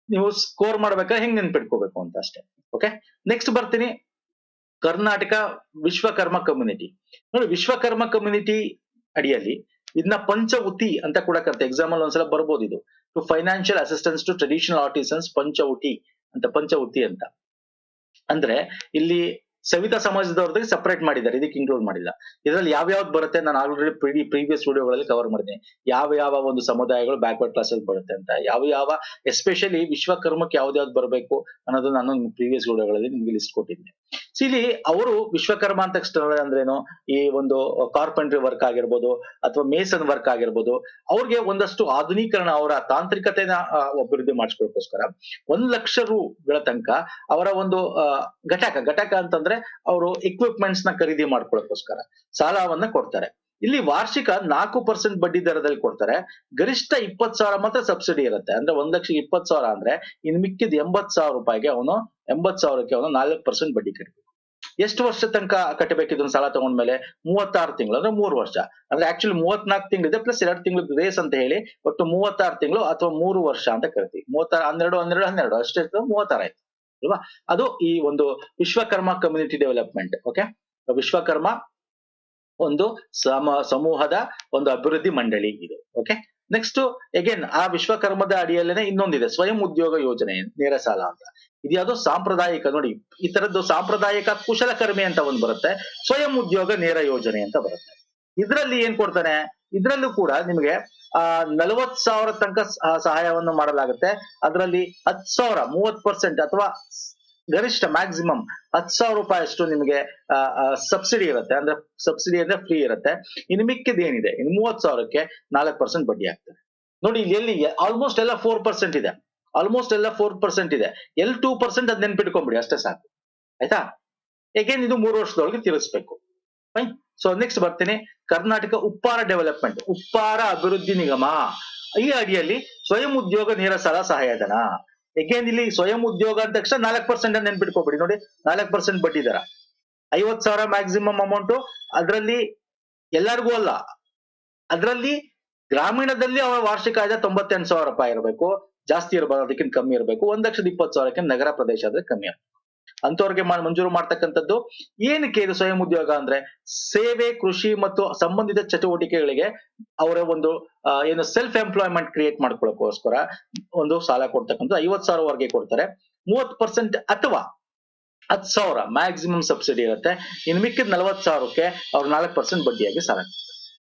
ನೀವು ಸ್ಕೋರ್ ಮಾಡ್ಬೇಕಾದ್ರೆ ಹೆಂಗ್ ನೆನ್ಪಿಟ್ಕೋಬೇಕು ಅಂತ ಅಷ್ಟೇ. ಓಕೆ. ನೆಕ್ಸ್ಟ್ ಬರ್ತೀನಿ, ಕರ್ನಾಟಕ ವಿಶ್ವಕರ್ಮ ಕಮ್ಯುನಿಟಿ. ನೋಡಿ, ವಿಶ್ವಕರ್ಮ ಕಮ್ಯುನಿಟಿ ಅಡಿಯಲ್ಲಿ ಇದನ್ನ ಪಂಚವುತಿ ಅಂತ ಕೂಡ ಕರೀತಾರೆ. ಎಕ್ಸಾಮ್ ಅಲ್ಲಿ ಒಂದ್ಸಲ ಬರ್ಬೋದು ಇದು. To financial assistance to traditional artisans, ಪಂಚವುತಿ ಅಂತ. ಅಂದ್ರೆ ಇಲ್ಲಿ ಸವಿತಾ ಸಮಾಜದವ್ರಿಗೆ ಸಪರೇಟ್ ಮಾಡಿದ್ದಾರೆ, ಇದಕ್ಕೆ ಇನ್ಕ್ಲೂಡ್ ಮಾಡಿಲ್ಲ. ಇದರಲ್ಲಿ ಯಾವ್ಯಾವ್ದು ಬರುತ್ತೆ ನಾನು ಆಲ್ರೆಡಿ ಪ್ರೀವಿಯಸ್ ವಿಡಿಯೋಗಳಲ್ಲಿ ಕವರ್ ಮಾಡಿದ್ದೀನಿ. ಯಾವ ಒಂದು ಸಮುದಾಯಗಳು ಬ್ಯಾಕ್ವರ್ಡ್ ಕ್ಲಾಸ್ ಬರುತ್ತೆ ಅಂತ, ಯಾವ ಎಸ್ಪೆಷಲಿ ವಿಶ್ವಕರ್ಮಕ್ಕೆ ಯಾವ್ದಾವ್ದು ಬರಬೇಕು ಅನ್ನೋದು ನಾನು ಪ್ರೀವಿಯಸ್ ವಿಡಿಯೋಗಳಲ್ಲಿ ನಿಮ್ಗೆ ಲಿಸ್ಟ್ ಕೊಟ್ಟಿದ್ದೆ. ಇಲ್ಲಿ ಅವರು ವಿಶ್ವಕರ್ಮ ಅಂತ ಅಂದ್ರೇನು, ಈ ಒಂದು ಕಾರ್ಪೆಂಟ್ರಿ ವರ್ಕ್ ಆಗಿರ್ಬೋದು ಅಥವಾ ಮೇಸನ್ ವರ್ಕ್ ಆಗಿರ್ಬೋದು, ಅವ್ರಿಗೆ ಒಂದಷ್ಟು ಆಧುನೀಕರಣ, ಅವರ ತಾಂತ್ರಿಕತೆನ ಅಭಿವೃದ್ಧಿ ಮಾಡಿಸ್ಕೊಳ್ಳೋಕೋಸ್ಕರ 1 ಲಕ್ಷ ರೂಗಳ ತನಕ ಅವರ ಒಂದು ಘಟಕ ಅಂತಂದ್ರೆ ಅವರು ಎಕ್ವಿಪ್ಮೆಂಟ್ಸ್ ನ ಖರೀದಿ ಮಾಡ್ಕೊಳ್ಳೋಕೋಸ್ಕರ ಸಾಲವನ್ನ ಕೊಡ್ತಾರೆ. ಇಲ್ಲಿ ವಾರ್ಷಿಕ 4% ಬಡ್ಡಿ ದರದಲ್ಲಿ ಕೊಡ್ತಾರೆ. ಗರಿಷ್ಠ 20,000 ಮಾತ್ರ ಸಬ್ಸಿಡಿ ಇರುತ್ತೆ. ಅಂದ್ರೆ 1,20,000 ಅಂದ್ರೆ ಇನ್ ಮಿಕ್ಕಿದ 80,000 ರೂಪಾಯಿಗೆ ಅವನು 80,000ಕ್ಕೆ ಅವನು 4% ಬಡ್ಡಿ ಕಟ್ಟಬೇಕು. ಎಷ್ಟು ವರ್ಷ ತನಕ ಕಟ್ಟಬೇಕು ಇದನ್ನ ಸಾಲ ತಗೊಂಡ್ಮೇಲೆ? 36 ತಿಂಗಳು, ಅಂದ್ರೆ 3 ವರ್ಷ. ಅಂದ್ರೆ ಆಕ್ಚುಲಿ 34 ತಿಂಗಳಿದೆ ಪ್ಲಸ್ 2 ತಿಂಗಳು ಗ್ರೇಸ್ ಅಂತ ಹೇಳಿ ಒಟ್ಟು 36 ತಿಂಗಳು ಅಥವಾ 3 ವರ್ಷ ಅಂತ ಕರಿತೀವಿ. 36 12 ಅಷ್ಟೇ 36 ಆಯ್ತು ಅಲ್ವಾ. ಅದು ಈ ಒಂದು Vishwakarma community development. Okay. Vishwakarma ಒಂದು ಸಮೂಹದ ಒಂದು ಅಭಿವೃದ್ಧಿ ಮಂಡಳಿ ಇದು. ಓಕೆ. ನೆಕ್ಸ್ಟ್ ಅಗೇನ್ ಆ ವಿಶ್ವಕರ್ಮದ ಅಡಿಯಲ್ಲೇನೆ ಇನ್ನೊಂದಿದೆ, ಸ್ವಯಂ ಉದ್ಯೋಗ ಯೋಜನೆ ನೇರ ಸಾಲ ಅಂತ. ಇದ್ಯಾವುದೋ ಸಾಂಪ್ರದಾಯಿಕ, ನೋಡಿ ಈ ತರದ್ದು ಸಾಂಪ್ರದಾಯಿಕ ಕುಶಲಕರ್ಮಿ ಅಂತ ಒಂದು ಬರುತ್ತೆ, ಸ್ವಯಂ ಉದ್ಯೋಗ ನೇರ ಯೋಜನೆ ಅಂತ ಬರುತ್ತೆ. ಇದ್ರಲ್ಲಿ ಏನ್ ಕೊಡ್ತಾನೆ, ಇದ್ರಲ್ಲೂ ಕೂಡ ನಿಮಗೆ 40,000 ತನಕ ಸಹಾಯವನ್ನು ಮಾಡಲಾಗುತ್ತೆ. ಅದರಲ್ಲಿ 10,000 30% ಅಥವಾ ಗರಿಷ್ಠ ಮ್ಯಾಕ್ಸಿಮಮ್ 10,000 ರೂಪಾಯಿ ಅಷ್ಟು ನಿಮಗೆ ಸಬ್ಸಿಡಿ ಇರುತ್ತೆ. ಅಂದ್ರೆ ಸಬ್ಸಿಡಿ ಅಂದ್ರೆ ಫ್ರೀ ಇರುತ್ತೆ. ಇನ್ನು ಮಿಕ್ಕಿದ ಏನಿದೆ ಇನ್ನು 30,000ಕ್ಕೆ 4% ಬಡ್ಡಿ ಆಗ್ತದೆ. ನೋಡಿ ಎಲ್ಲಿ ಆಲ್ಮೋಸ್ಟ್ ಎಲ್ಲ 4% ಇದೆ, ಆಲ್ಮೋಸ್ಟ್ ಎಲ್ಲ 4% ಇದೆ. 2% ಅದ್ ನೆನ್ಪಿಟ್ಕೊಂಡ್ಬಿಡಿ ಅಷ್ಟೇ ಸಾಕು. ಆಯ್ತಾ. ಏಕೆಂದ್ರೆ ಇದು 3 ವರ್ಷದೊಳಗೆ ತೀರಿಸ್ಬೇಕು. ಫೈನ್. ಸೊ ನೆಕ್ಸ್ಟ್ ಬರ್ತೀನಿ, ಕರ್ನಾಟಕ ಉಪ್ಪಾರ ಡೆವಲಪ್ಮೆಂಟ್, ಉಪ್ಪಾರ ಅಭಿವೃದ್ಧಿ ನಿಗಮ. ಈ ಅಡಿಯಲ್ಲಿ ಸ್ವಯಂ ಉದ್ಯೋಗ ನೇರ ಸಾಲ ಸಹಾಯಧನ. ಏಕೆಂದ್ರೆ ಇಲ್ಲಿ ಸ್ವಯಂ ಉದ್ಯೋಗ ಅಂದ ತಕ್ಷಣ 4% ಅಂತ ನೆನ್ಪಿಟ್ಕೋಬಿಡಿ. ನೋಡಿ 4% ಬಡ್ಡಿ ದರ, 50,000 ಮ್ಯಾಕ್ಸಿಮಮ್ ಅಮೌಂಟ್. ಅದರಲ್ಲಿ ಎಲ್ಲರಿಗೂ ಅಲ್ಲ, ಅದರಲ್ಲಿ ಗ್ರಾಮೀಣದಲ್ಲಿ ಅವರ ವಾರ್ಷಿಕ ಆದಾಯ 98,000 ರೂಪಾಯಿ ಇರಬೇಕು, ಜಾಸ್ತಿ ಇರಬಾರ್ದು, ಅದಕ್ಕಿಂತ ಕಮ್ಮಿ ಇರಬೇಕು. 1,20,000 ನಗರ ಪ್ರದೇಶ ಆದ್ರೆ ಕಮ್ಮಿ ಆಗುತ್ತೆ. ಅಂತವ್ರಿಗೆ ಮಂಜೂರು ಮಾಡ್ತಕ್ಕಂಥದ್ದು. ಏನಕ್ಕೆ ಇದು ಸ್ವಯಂ ಉದ್ಯೋಗ ಅಂದ್ರೆ, ಸೇವೆ, ಕೃಷಿ ಮತ್ತು ಸಂಬಂಧಿತ ಚಟುವಟಿಕೆಗಳಿಗೆ ಅವರ ಒಂದು ಏನು ಸೆಲ್ಫ್ ಎಂಪ್ಲಾಯ್ಮೆಂಟ್ ಕ್ರಿಯೇಟ್ ಮಾಡ್ಕೊಳ್ಳೋಕೋಸ್ಕರ ಒಂದು ಸಾಲ ಕೊಡ್ತಕ್ಕಂಥ. 50,000 ವರೆಗೆ ಕೊಡ್ತಾರೆ. 30% ಅಥವಾ 10,000 ಮ್ಯಾಕ್ಸಿಮಮ್ ಸಬ್ಸಿಡಿ ಇರುತ್ತೆ. ಇನ್ನು ಮಿಕ್ಕಿದ 40,000ಕ್ಕೆ ಅವ್ರು 4% ಬಡ್ಡಿಯಾಗಿ ಸಾಲ.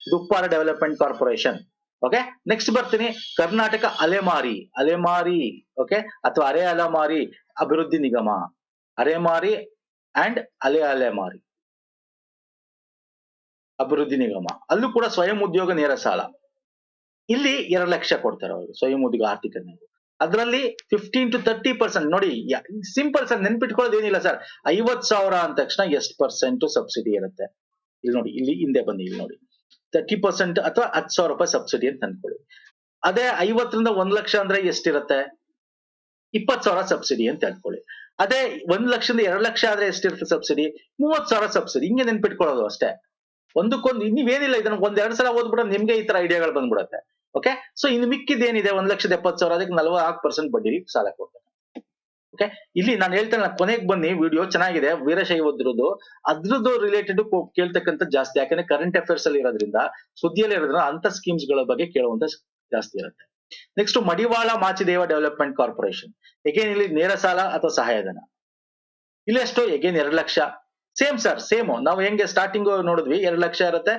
ಇದು Uppara development corporation. Okay. Next ಬರ್ತೀನಿ, ಕರ್ನಾಟಕ ಅಲೆಮಾರಿ, ಅಲೆಮಾರಿ ಓಕೆ, ಅಥವಾ ಅರೆ ಅಲೆಮಾರಿ ಅಭಿವೃದ್ಧಿ ನಿಗಮ. ಅರೆಮಾರಿ ಅಂಡ್ ಅಲೆಮಾರಿ ಅಭಿವೃದ್ಧಿ ನಿಗಮ, ಅಲ್ಲೂ ಕೂಡ ಸ್ವಯಂ ಉದ್ಯೋಗ ನೇರ ಸಾಲ. ಇಲ್ಲಿ 2 ಲಕ್ಷ ಕೊಡ್ತಾರೆ ಅವರು ಸ್ವಯಂ ಉದ್ಯೋಗ ಆರ್ಥಿಕ ನೆರವು. ಅದರಲ್ಲಿ 15 to 30%. ನೋಡಿ ಸಿಂಪಲ್ ಸರ್, ನೆನ್ಪಿಟ್ಕೊಳ್ಳೋದು ಏನಿಲ್ಲ ಸರ್. 50,000 ಅಂದ ತಕ್ಷಣ ಎಷ್ಟು ಪರ್ಸೆಂಟ್ ಸಬ್ಸಿಡಿ ಇರುತ್ತೆ? ಇಲ್ಲಿ ನೋಡಿ, ಇಲ್ಲಿ ಹಿಂದೆ ಬನ್ನಿ, ಇಲ್ಲಿ ನೋಡಿ 30% ಅಥವಾ 10,000 ರೂಪಾಯಿ ಸಬ್ಸಿಡಿ ಅಂತ ಅನ್ಕೊಳ್ಳಿ. ಅದೇ 50ರಿಂದ 1 ಲಕ್ಷ ಅಂದ್ರೆ ಎಷ್ಟಿರುತ್ತೆ? 20,000 ಸಬ್ಸಿಡಿ ಅಂತ ಅನ್ಕೊಳ್ಳಿ. ಅದೇ 1 ಲಕ್ಷದಿಂದ 2 ಲಕ್ಷ ಆದ್ರೆ ಎಷ್ಟಿರುತ್ತೆ ಸಬ್ಸಿಡಿ? 30,000 ಸಬ್ಸಿಡಿ. ಹಿಂಗೆ ನೆನ್ಪಿಟ್ಕೊಳ್ಳೋದು ಅಷ್ಟೇ. ಒಂದಕ್ಕೊಂದು ನೀವೇನಿಲ್ಲ, ಇದನ್ನ 1-2 ಸಲ ಓದ್ಬಿಟ್ರೆ ನಿಮ್ಗೆ ಈ ತರ ಐಡಿಯಾಗಳು ಬಂದ್ಬಿಡುತ್ತೆ. ಓಕೆ. ಸೊ ಇನ್ನು ಮಿಕ್ಕಿದೇನಿದೆ 1,70,000, ಅದಕ್ಕೆ 44% ಬಡ್ಡಿ ಸಾಲ ಕೊಡ್ತಾರೆ. ಓಕೆ. ಇಲ್ಲಿ ನಾನು ಹೇಳ್ತೇನೆ, ಕೊನೆಗೆ ಬನ್ನಿ, ವಿಡಿಯೋ ಚೆನ್ನಾಗಿದೆ, ವೀರಶೈವದ್ರದ್ದು ಅದ್ರದ್ದು ರಿಲೇಟೆಡ್ ಕೇಳ್ತಕ್ಕಂಥ ಜಾಸ್ತಿ. ಯಾಕಂದ್ರೆ ಕರೆಂಟ್ ಅಫೇರ್ಸ್ ಅಲ್ಲಿ ಇರೋದ್ರಿಂದ, ಸುದ್ದಿಯಲ್ಲಿ ಇರೋದ್ರಿಂದ ಅಂತ ಸ್ಕೀಮ್ಸ್ ಗಳ ಬಗ್ಗೆ ಕೇಳುವಂತ ಜಾಸ್ತಿ ಇರುತ್ತೆ. Next Madivala Machideva development corporation. Again ಇಲ್ಲಿ ನೇರ ಸಾಲ ಅಥವಾ ಸಹಾಯಧನ. ಇಲ್ಲಿ ಎಷ್ಟು? Again 2 lakh. Same sir, same ನಾವು ಹೆಂಗೆ ಸ್ಟಾರ್ಟಿಂಗ್ ನೋಡಿದ್ವಿ, 2 ಲಕ್ಷ ಇರುತ್ತೆ.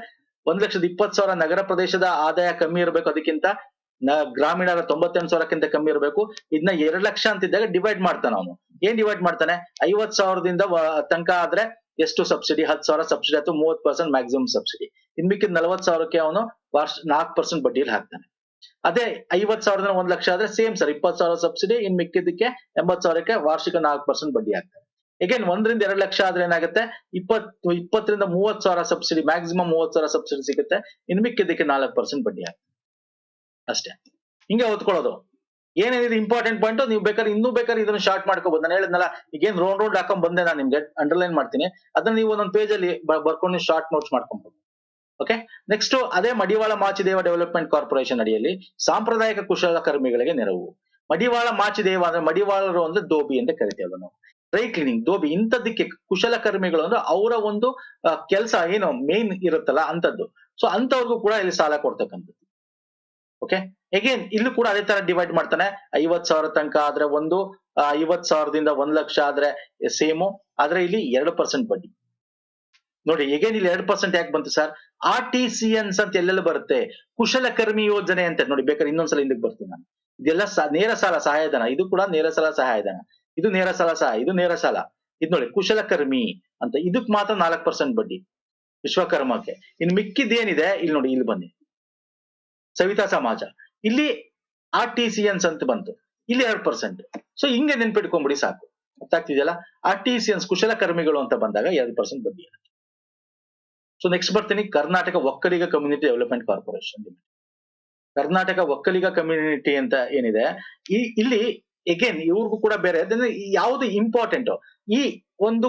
1,20,000 ನಗರ ಪ್ರದೇಶದ ಆದಾಯ ಕಮ್ಮಿ ಇರಬೇಕು, ಅದಕ್ಕಿಂತ ಗ್ರಾಮೀಣ 98,000ಕ್ಕಿಂತ ಕಮ್ಮಿ ಇರಬೇಕು. ಇದನ್ನ 2 ಲಕ್ಷ ಅಂತಿದ್ದಾಗ ಡಿವೈಡ್ ಮಾಡ್ತಾನೆ ಅವನು. ಏನ್ ಡಿವೈಡ್ ಮಾಡ್ತಾನೆ? 50,000ದಿಂದ ತನಕ ಆದ್ರೆ ಎಷ್ಟು ಸಬ್ಸಿಡಿ? 10,000 ಸಬ್ಸಿಡಿ ಅಥವಾ 30% ಮ್ಯಾಕ್ಸಿಮಮ್ ಸಬ್ಸಿಡಿ. ಇನ್ ಮಿಕ್ಕಿದ 40,000ಕ್ಕೆ ಅವನು 4% ಬಡ್ಡಿಯಲ್ಲಿ ಹಾಕ್ತಾನೆ. ಅದೇ 50,000ದಿಂದ 1 ಲಕ್ಷ ಆದ್ರೆ ಸೇಮ್ ಸರ್, 20,000 ಸಬ್ಸಿಡಿ, ಇನ್ ಮಿಕ್ಕಿದ್ದಕ್ಕೆ 80,000ಕ್ಕೆ ವಾರ್ಷಿಕ 4% ಬಡ್ಡಿ ಹಾಕ್ತಾನೆ. ಎಗೇನ್ 1ರಿಂದ 2 ಲಕ್ಷ ಆದ್ರೆ ಏನಾಗುತ್ತೆ? 20ರಿಂದ 30,000 ಸಬ್ಸಿಡಿ, ಮ್ಯಾಕ್ಸಿಮಮ್ 30,000 ಸಬ್ಸಿಡಿ ಸಿಗುತ್ತೆ. ಇನ್ ಮಿಕ್ಕಿದ್ದಕ್ಕೆ 4% ಬಡ್ಡಿ ಹಾಕ್ತಾನೆ. ಅಷ್ಟೇ. ಹಿಂಗೆ ಓದ್ಕೊಳ್ಳೋದು. ಏನೇನಿದೆ ಇಂಪಾರ್ಟೆಂಟ್ ಪಾಯಿಂಟ್, ನೀವು ಬೇಕಾದ್ರೆ ಇನ್ನೂ ಬೇಕಾದ್ರೆ ಇದನ್ನ ಶಾರ್ಟ್ ಮಾಡ್ಕೋಬಹುದು. ನಾನು ಹೇಳಿದ್ನಲ್ಲ, ಈಗೇನ್ ರೌಂಡ್ ಹಾಕೊಂಡ್ ಬಂದೆ, ನಾನು ನಿಮ್ಗೆ ಅಂಡರ್ಲೈನ್ ಮಾಡ್ತೀನಿ. ಅದನ್ನ ನೀವು ಒಂದೊಂದು ಪೇಜ್ ಅಲ್ಲಿ ಬರ್ಕೊಂಡು ಶಾರ್ಟ್ ನೋಟ್ಸ್ ಮಾಡ್ಕೊಬಹುದು. ಓಕೆ. ನೆಕ್ಸ್ಟ್ ಅದೇ ಮಡಿವಾಳ ಮಾಚಿದೇವ ಡೆವಲಪ್ಮೆಂಟ್ ಕಾರ್ಪೊರೇಷನ್ ಅಡಿಯಲ್ಲಿ ಸಾಂಪ್ರದಾಯಿಕ ಕುಶಲಕರ್ಮಿಗಳಿಗೆ ನೆರವು. ಮಡಿವಾಳ ಮಾಚಿದೇವ ಅಂದ್ರೆ, ಮಡಿವಾಳರು ಅಂದ್ರೆ ದೋಬಿ ಅಂತ ಕರಿತೇವೆ ನಾವು. ಡ್ರೈ ಕ್ಲೀನಿಂಗ್, ದೋಬಿ, ಇಂಥದ್ದಕ್ಕೆ ಕುಶಲಕರ್ಮಿಗಳು ಅಂದ್ರೆ ಅವರ ಒಂದು ಕೆಲಸ ಏನು ಮೇನ್ ಇರುತ್ತಲ್ಲ ಅಂತದ್ದು. ಸೊ ಅಂತವ್ರಿಗೂ ಕೂಡ ಇಲ್ಲಿ ಸಾಲ ಕೊಡ್ತಕ್ಕಂಥದ್ದು. ಓಕೆ. ಎಗೇನ್ ಇಲ್ಲೂ ಕೂಡ ಅದೇ ತರ ಡಿವೈಡ್ ಮಾಡ್ತಾನೆ. 50,000 ತನಕ ಆದ್ರೆ ಒಂದು, 50,000ದಿಂದ 1 ಲಕ್ಷ ಆದ್ರೆ ಸೇಮು. ಆದ್ರೆ ಇಲ್ಲಿ 2% ಬಡ್ಡಿ. ನೋಡಿ ಎಗೇನ್ ಇಲ್ಲಿ 2% ಯಾಕೆ ಬಂತು ಸರ್? RTCNs ಅಂತ ಎಲ್ಲೆಲ್ಲ ಬರುತ್ತೆ, ಕುಶಲಕರ್ಮಿ ಯೋಜನೆ ಅಂತ. ನೋಡಿ ಬೇಕಾದ್ರೆ ಇನ್ನೊಂದ್ಸಲ ಹಿಂದಕ್ಕೆ ಬರ್ತೀನಿ ನಾನು. ಇದೆಲ್ಲ ನೇರ ಸಾಲ ಸಹಾಯಧನ, ಇದು ಕೂಡ ನೇರ ಸಾಲ ಸಹಾಯಧನ, ಇದು ನೇರ ಸಾಲ ಇದು ನೇರ ಸಾಲ. ಇದು ನೋಡಿ ಕುಶಲಕರ್ಮಿ ಅಂತ, ಇದಕ್ ಮಾತ್ರ 4% ಬಡ್ಡಿ ವಿಶ್ವಕರ್ಮಕ್ಕೆ. ಇನ್ನು ಮಿಕ್ಕಿದ್ದೇನಿದೆ ಇಲ್ಲಿ ನೋಡಿ, ಇಲ್ಲಿ ಬನ್ನಿ, ಸವಿತಾ ಸಮಾಜ, ಇಲ್ಲಿ RTCNs ಅಂತ ಬಂತು, ಇಲ್ಲಿ 2%. ಸೊ ಹಿಂಗೆ ನೆನ್ಪಿಟ್ಕೊಂಡ್ಬಿಡಿ ಸಾಕು. ಅರ್ಥ ಆಗ್ತಿದೆಯಲ್ಲ? RTCNs ಕುಶಲಕರ್ಮಿಗಳು ಅಂತ ಬಂದಾಗ 2% ಬಡ್ಡಿ. ಸೊ ನೆಕ್ಸ್ಟ್ ಬರ್ತೀನಿ, Karnataka Vokkaliga community development corporation. Karnataka Vokkaliga community ಅಂತ ಏನಿದೆ, ಇಲ್ಲಿ ಎಗೇನ್ ಇವ್ರಿಗೂ ಕೂಡ ಬೇರೆ. ಯಾವುದು ಇಂಪಾರ್ಟೆಂಟ್, ಈ ಒಂದು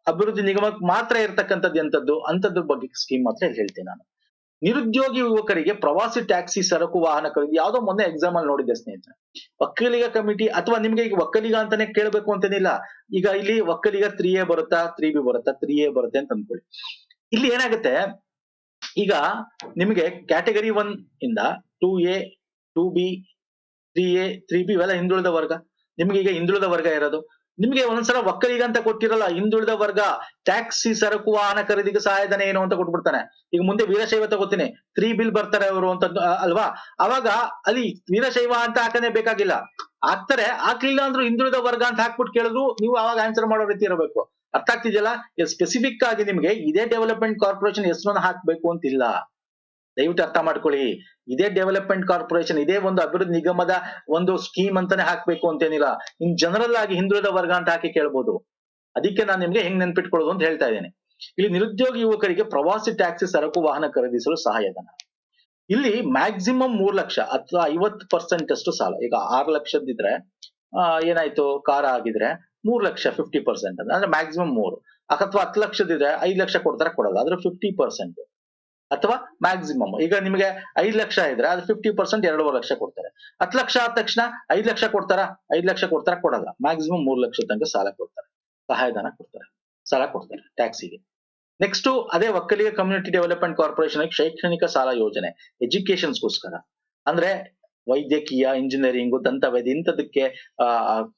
ಅಭಿವೃದ್ಧಿ ನಿಗಮಕ್ಕೆ ಮಾತ್ರ ಇರ್ತಕ್ಕಂಥದ್ದು ಎಂತದ್ದು ಅಂತದ್ರ ಬಗ್ಗೆ ಸ್ಕೀಮ್ ಮಾತ್ರ ಹೇಳ್ತೇನೆ ನಾನು. ನಿರುದ್ಯೋಗಿ ಯುವಕರಿಗೆ ಪ್ರವಾಸಿ ಟ್ಯಾಕ್ಸಿ ಸರಕು ವಾಹನ ಖರೀದಿ. ಯಾವ್ದೋ ಮೊನ್ನೆ ಎಕ್ಸಾಮ್ ಅಲ್ಲಿ ನೋಡಿದ್ದೆ ಸ್ನೇಹಿತರೆ. ಒಕ್ಕಲಿಗ ಕಮಿಟಿ ಅಥವಾ ನಿಮ್ಗೆ ಈಗ ಒಕ್ಕಲಿಗ ಅಂತಾನೆ ಕೇಳ್ಬೇಕು ಅಂತೇನಿಲ್ಲ. ಈಗ ಇಲ್ಲಿ ಒಕ್ಕಲಿಗ 3A ಬರುತ್ತಾ, 3B ಬರುತ್ತಾ? 3A ಬರುತ್ತೆ ಅಂತ ಅನ್ಕೊಳ್ಳಿ. ಇಲ್ಲಿ ಏನಾಗುತ್ತೆ, ಈಗ ನಿಮಗೆ ಕ್ಯಾಟಗರಿ 1 ಇಂದ 2A, 2B, 3A, 3B ಇವೆಲ್ಲ ಹಿಂದುಳಿದ ವರ್ಗ. ನಿಮ್ಗೆ ಈಗ ಹಿಂದುಳಿದ ವರ್ಗ ಇರೋದು. ನಿಮ್ಗೆ ಒಂದ್ಸಲ ಒಕ್ಕಲಿಗ ಅಂತ ಕೊಟ್ಟಿರಲ್ಲ, ಹಿಂದುಳಿದ ವರ್ಗ ಟ್ಯಾಕ್ಸಿ ಸರಕು ವಾಹನ ಖರೀದಿಗೆ ಸಹಾಯಧನ ಏನು ಅಂತ ಕೊಟ್ಬಿಡ್ತಾನೆ. ಈಗ ಮುಂದೆ ವೀರಶೈವ ತಗೋತೀನಿ, 3 ಬಿಲ್ ಬರ್ತಾರೆ ಅವರು ಅಂತ ಅಲ್ವಾ? ಅವಾಗ ಅಲ್ಲಿ ವೀರಶೈವ ಅಂತ ಹಾಕನೇ ಬೇಕಾಗಿಲ್ಲ, ಹಾಕ್ತಾರೆ. ಹಾಕ್ಲಿಲ್ಲ ಅಂದ್ರೂ ಹಿಂದುಳಿದ ವರ್ಗ ಅಂತ ಹಾಕ್ಬಿಟ್ಟು ಕೇಳಿದ್ರು ನೀವು ಅವಾಗ ಆನ್ಸರ್ ಮಾಡೋ ರೀತಿ ಇರಬೇಕು. ಅರ್ಥ ಆಗ್ತಿದೆಯಲ್ಲ? ಸ್ಪೆಸಿಫಿಕ್ ಆಗಿ ನಿಮ್ಗೆ ಇದೇ ಡೆವಲಪ್ಮೆಂಟ್ ಕಾರ್ಪೊರೇಷನ್ ಹೆಸರನ್ನ ಹಾಕ್ಬೇಕು ಅಂತಿಲ್ಲ. ದಯವಿಟ್ಟು ಅರ್ಥ ಮಾಡ್ಕೊಳ್ಳಿ. ಇದೇ ಡೆವಲಪ್ಮೆಂಟ್ ಕಾರ್ಪೊರೇಷನ್, ಇದೇ ಒಂದು ಅಭಿವೃದ್ಧಿ ನಿಗಮದ ಒಂದು ಸ್ಕೀಮ್ ಅಂತಾನೆ ಹಾಕ್ಬೇಕು ಅಂತೇನಿಲ್ಲ. ಇನ್ ಜನರಲ್ ಆಗಿ ಹಿಂದುಳಿದ ವರ್ಗ ಅಂತ ಹಾಕಿ ಕೇಳ್ಬೋದು. ಅದಕ್ಕೆ ನಾನು ನಿಮ್ಗೆ ಹೆಂಗ್ ನೆನ್ಪಿಟ್ಕೊಳ್ಳೋದು ಅಂತ ಹೇಳ್ತಾ ಇದ್ದೇನೆ. ಇಲ್ಲಿ ನಿರುದ್ಯೋಗಿ ಯುವಕರಿಗೆ ಪ್ರವಾಸಿ ಟ್ಯಾಕ್ಸಿ ಸರಕು ವಾಹನ ಖರೀದಿಸಲು ಸಹಾಯಧನ. ಇಲ್ಲಿ ಮ್ಯಾಕ್ಸಿಮಮ್ 3 ಲಕ್ಷ ಅಥವಾ 50% ಅಷ್ಟು ಸಾಲ. ಈಗ 6 ಲಕ್ಷದಿದ್ರೆ ಏನಾಯ್ತು, ಕಾರ ಆಗಿದ್ರೆ 3 ಲಕ್ಷ 50% ಅಂದ್ರೆ ಮ್ಯಾಕ್ಸಿಮಮ್ 3. ಅಥವಾ 10 ಲಕ್ಷದಿದ್ರೆ 5 ಲಕ್ಷ ಕೊಡ್ತಾರೆ, ಕೊಡಲ್ಲ, ಅದ್ರ 50%. ಅಥವಾ ಮ್ಯಾಕ್ಸಿಮಮ್ ಈಗ ನಿಮಗೆ 5 ಲಕ್ಷ ಇದ್ರೆ ಅದು 50% 2.5 ಲಕ್ಷ ಕೊಡ್ತಾರೆ. 10 ಲಕ್ಷ ಆದ ತಕ್ಷಣ 5 ಲಕ್ಷ ಕೊಡ್ತಾರ, 5 ಲಕ್ಷ ಕೊಡ್ತಾರ, ಕೊಡಲ್ಲ. ಮ್ಯಾಕ್ಸಿಮಮ್ 3 ಲಕ್ಷ ತನಕ ಸಾಲ ಕೊಡ್ತಾರೆ, ಸಹಾಯಧನ ಕೊಡ್ತಾರೆ, ಸಾಲ ಕೊಡ್ತಾರೆ ಟ್ಯಾಕ್ಸಿಗೆ. ನೆಕ್ಸ್ಟ್ ಅದೇ ಒಕ್ಕಲಿಗ ಕಮ್ಯುನಿಟಿ ಡೆವಲಪ್ಮೆಂಟ್ ಕಾರ್ಪೊರೇಷನ್ ಶೈಕ್ಷಣಿಕ ಸಾಲ ಯೋಜನೆ ಎಜುಕೇಶನ್ಸ್ಗೋಸ್ಕರ. ಅಂದ್ರೆ ವೈದ್ಯಕೀಯ, ಇಂಜಿನಿಯರಿಂಗ್, ದಂತವೈದ್ಯ ಇಂಥದಕ್ಕೆ